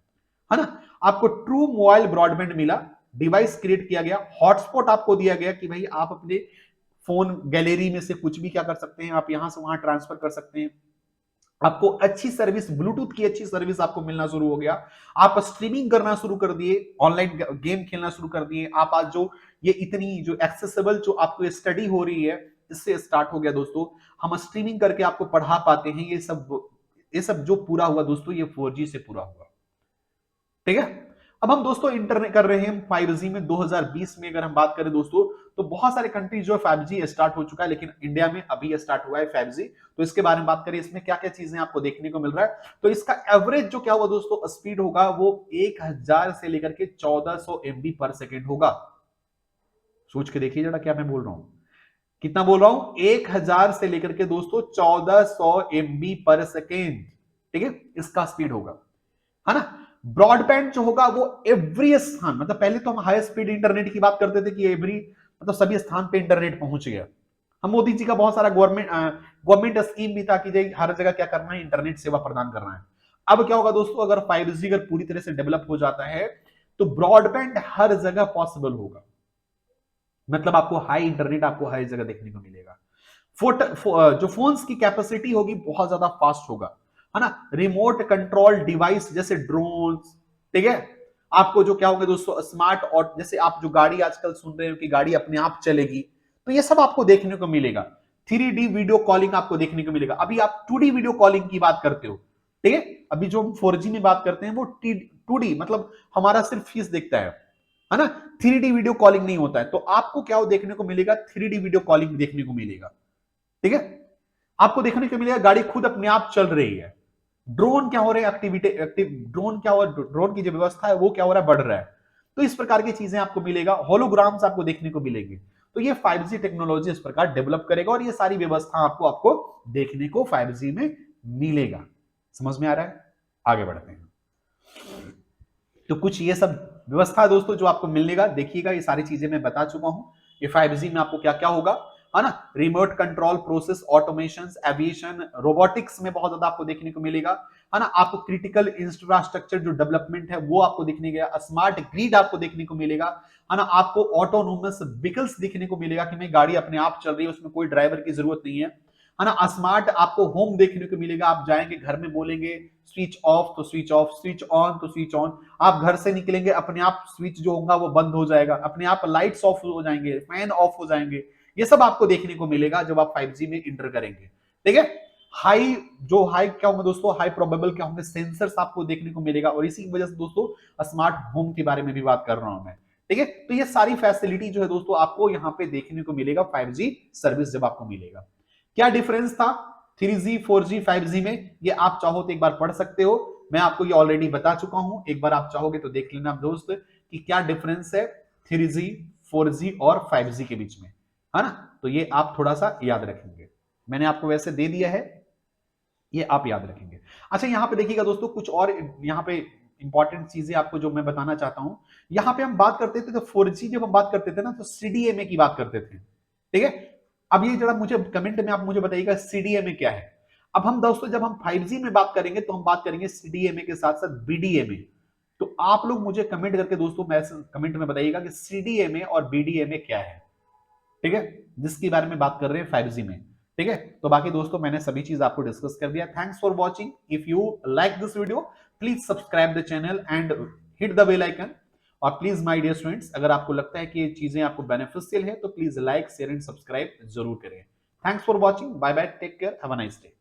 ना। आपको ट्रू मोबाइल ब्रॉडबैंड मिला, डिवाइस क्रिएट किया गया, हॉटस्पॉट आपको दिया गया कि भाई आप अपने फोन गैलरी में से कुछ भी क्या कर सकते हैं, आप यहां से वहां ट्रांसफर कर सकते हैं। आपको अच्छी सर्विस, ब्लूटूथ की अच्छी सर्विस आपको मिलना शुरू हो गया, आप स्ट्रीमिंग करना शुरू कर दिए, ऑनलाइन गेम खेलना शुरू कर दिए। आप आज जो ये इतनी जो एक्सेसिबल जो आपको स्टडी हो रही है, इससे स्टार्ट हो गया दोस्तों, हम स्ट्रीमिंग करके आपको पढ़ा पाते हैं। ये सब जो पूरा हुआ दोस्तों, ये 4G से पूरा हुआ, ठीक है। अब हम दोस्तों इंटरनेट कर रहे हैं 5G में। 2020 में अगर हम बात करें दोस्तों, तो बहुत सारे कंट्रीज जो 5G स्टार्ट हो चुका है, लेकिन इंडिया में अभी स्टार्ट हुआ है 5G। तो इसके बारे में बात करें, इसमें क्या क्या चीजें आपको देखने को मिल रहा है। तो इसका एवरेज जो क्या हुआ दोस्तों स्पीड होगा, वो 1000 से लेकर के 1400 एमबी पर सेकेंड होगा। सोच के देखिए जरा क्या मैं बोल रहा हूं, कितना बोल रहा हूं, 1000 से लेकर के दोस्तों 1400 एमबी पर सेकेंड, ठीक है, इसका स्पीड होगा, है ना। ब्रॉडबैंड जो होगा वो एवरी स्थान, मतलब पहले तो हम हाई स्पीड इंटरनेट की बात करते थे कि एवरी मतलब सभी स्थान पे इंटरनेट पहुंच गया। हम मोदी जी का बहुत सारा गवर्नमेंट स्कीम भी था कि हर जगह क्या करना है, इंटरनेट सेवा प्रदान करना है। अब क्या होगा दोस्तों, अगर 5G अगर पूरी तरह से डेवलप हो जाता है, तो ब्रॉडबैंड हर जगह पॉसिबल होगा, मतलब आपको हाई इंटरनेट आपको हर जगह देखने को मिलेगा। जो फोन्स की कैपेसिटी होगी बहुत ज्यादा फास्ट होगा, है ना। रिमोट कंट्रोल डिवाइस जैसे ड्रोन, ठीक है, आपको जो क्या होगा दोस्तों स्मार्ट, और जैसे आप जो गाड़ी आजकल सुन रहे हो कि गाड़ी अपने आप चलेगी, तो ये सब आपको देखने को मिलेगा। 3D वीडियो कॉलिंग आपको देखने को मिलेगा। अभी आप 2D वीडियो कॉलिंग की बात करते हो, ठीक है, अभी जो हम 4G में बात करते हैं वो 2D मतलब हमारा सिर्फ फेस दिखता है ना। 3D वीडियो कॉलिंग नहीं होता है। तो आपको क्या देखने को मिलेगा, 3D वीडियो कॉलिंग देखने को मिलेगा, ठीक है। आपको देखने को मिलेगा गाड़ी खुद अपने आप चल रही है। ड्रोन क्या हो रहा है, ड्रोन क्या हो रहा है, ड्रोन की जो व्यवस्था है वो क्या हो रहा है, बढ़ रहा है। तो इस प्रकार की चीजें आपको मिलेगा, होलोग्राम्स आपको देखने को मिलेंगे। तो ये 5G टेक्नोलॉजी इस प्रकार डेवलप करेगा, और ये सारी व्यवस्था आपको आपको देखने को 5G में मिलेगा। समझ में आ रहा है, आगे बढ़ते हैं। तो कुछ ये सब व्यवस्था दोस्तों जो आपको मिलेगा, देखिएगा ये सारी चीजें मैं बता चुका हूं। ये 5G में आपको क्या क्या होगा, है ना, remote control, process automation, aviation, robotics में बहुत ज्यादा आपको देखने को मिलेगा, है ना। आपको क्रिटिकल इंफ्रास्ट्रक्चर जो डेवलपमेंट है वो आपको देखने गया, स्मार्ट ग्रिड आपको देखने को मिलेगा, है ना। आपको ऑटोनोमस व्हीकल्स देखने को मिलेगा कि मैं गाड़ी अपने आप चल रही है, उसमें कोई ड्राइवर की जरूरत नहीं है ना। स्मार्ट आपको होम देखने को मिलेगा, आप जाएंगे घर में बोलेंगे स्विच ऑफ तो स्विच ऑफ, स्विच ऑन तो स्विच ऑन, आप घर से निकलेंगे अपने आप स्विच जो होगा वो बंद हो जाएगा, अपने आप लाइट्स ऑफ हो जाएंगे, फैन ऑफ हो जाएंगे। ये सब आपको देखने को मिलेगा जब आप 5G में इंटर करेंगे, ठीक है। हाई क्या होंगे दोस्तों, हाई प्रोबेबल क्या होंगे, सेंसर्स आपको देखने को मिलेगा, और इसी की वजह से दोस्तों स्मार्ट होम के बारे में भी बात कर रहा हूं मैं, ठीक है। तो ये सारी फैसिलिटी जो है दोस्तों आपको यहां पे देखने को मिलेगा 5G सर्विस जब आपको मिलेगा। क्या डिफरेंस था 3G 4G 5G में, ये आप चाहो तो एक बार पढ़ सकते हो, मैं आपको ये ऑलरेडी बता चुका हूं, एक बार आप चाहोगे तो देख लेना दोस्त कि क्या डिफरेंस है 3G 4G और 5G के बीच में, है ना? तो ये आप थोड़ा सा याद रखेंगे। मैंने आपको वैसे दे दिया है, ये आप याद रखेंगे। अच्छा, यहां पे देखिएगा दोस्तों, कुछ और यहां पे इंपॉर्टेंट चीजें आपको जो मैं बताना चाहता हूं। यहां पे हम बात करते थे तो 4G जब हम बात करते थे ना, तो सीडीएमए की बात करते थे, ठीक है? अब ये जरा मुझे कमेंट में आप मुझे बताइएगा सीडीएमए क्या है। अब हम दोस्तों जब हम 5G में बात करेंगे तो हम बात करेंगे सीडीएमए के साथ साथ बीडीएमए। तो आप लोग मुझे कमेंट करके दोस्तों कमेंट में बताइएगा कि सीडीएमए और बीडीएमए क्या है, ठीक है, जिसके बारे में बात कर रहे हैं 5G में। ठीक है, तो बाकी दोस्तों मैंने सभी चीज आपको डिस्कस कर दिया। Thanks for watching. If you like this video, please subscribe the channel and hit the bell icon. और प्लीज माय डियर स्टूडेंट्स, अगर आपको लगता है कि ये चीजें आपको बेनिफिशियल है तो please like share and subscribe जरूर करें। Thanks for watching, bye bye, take care, have a nice day.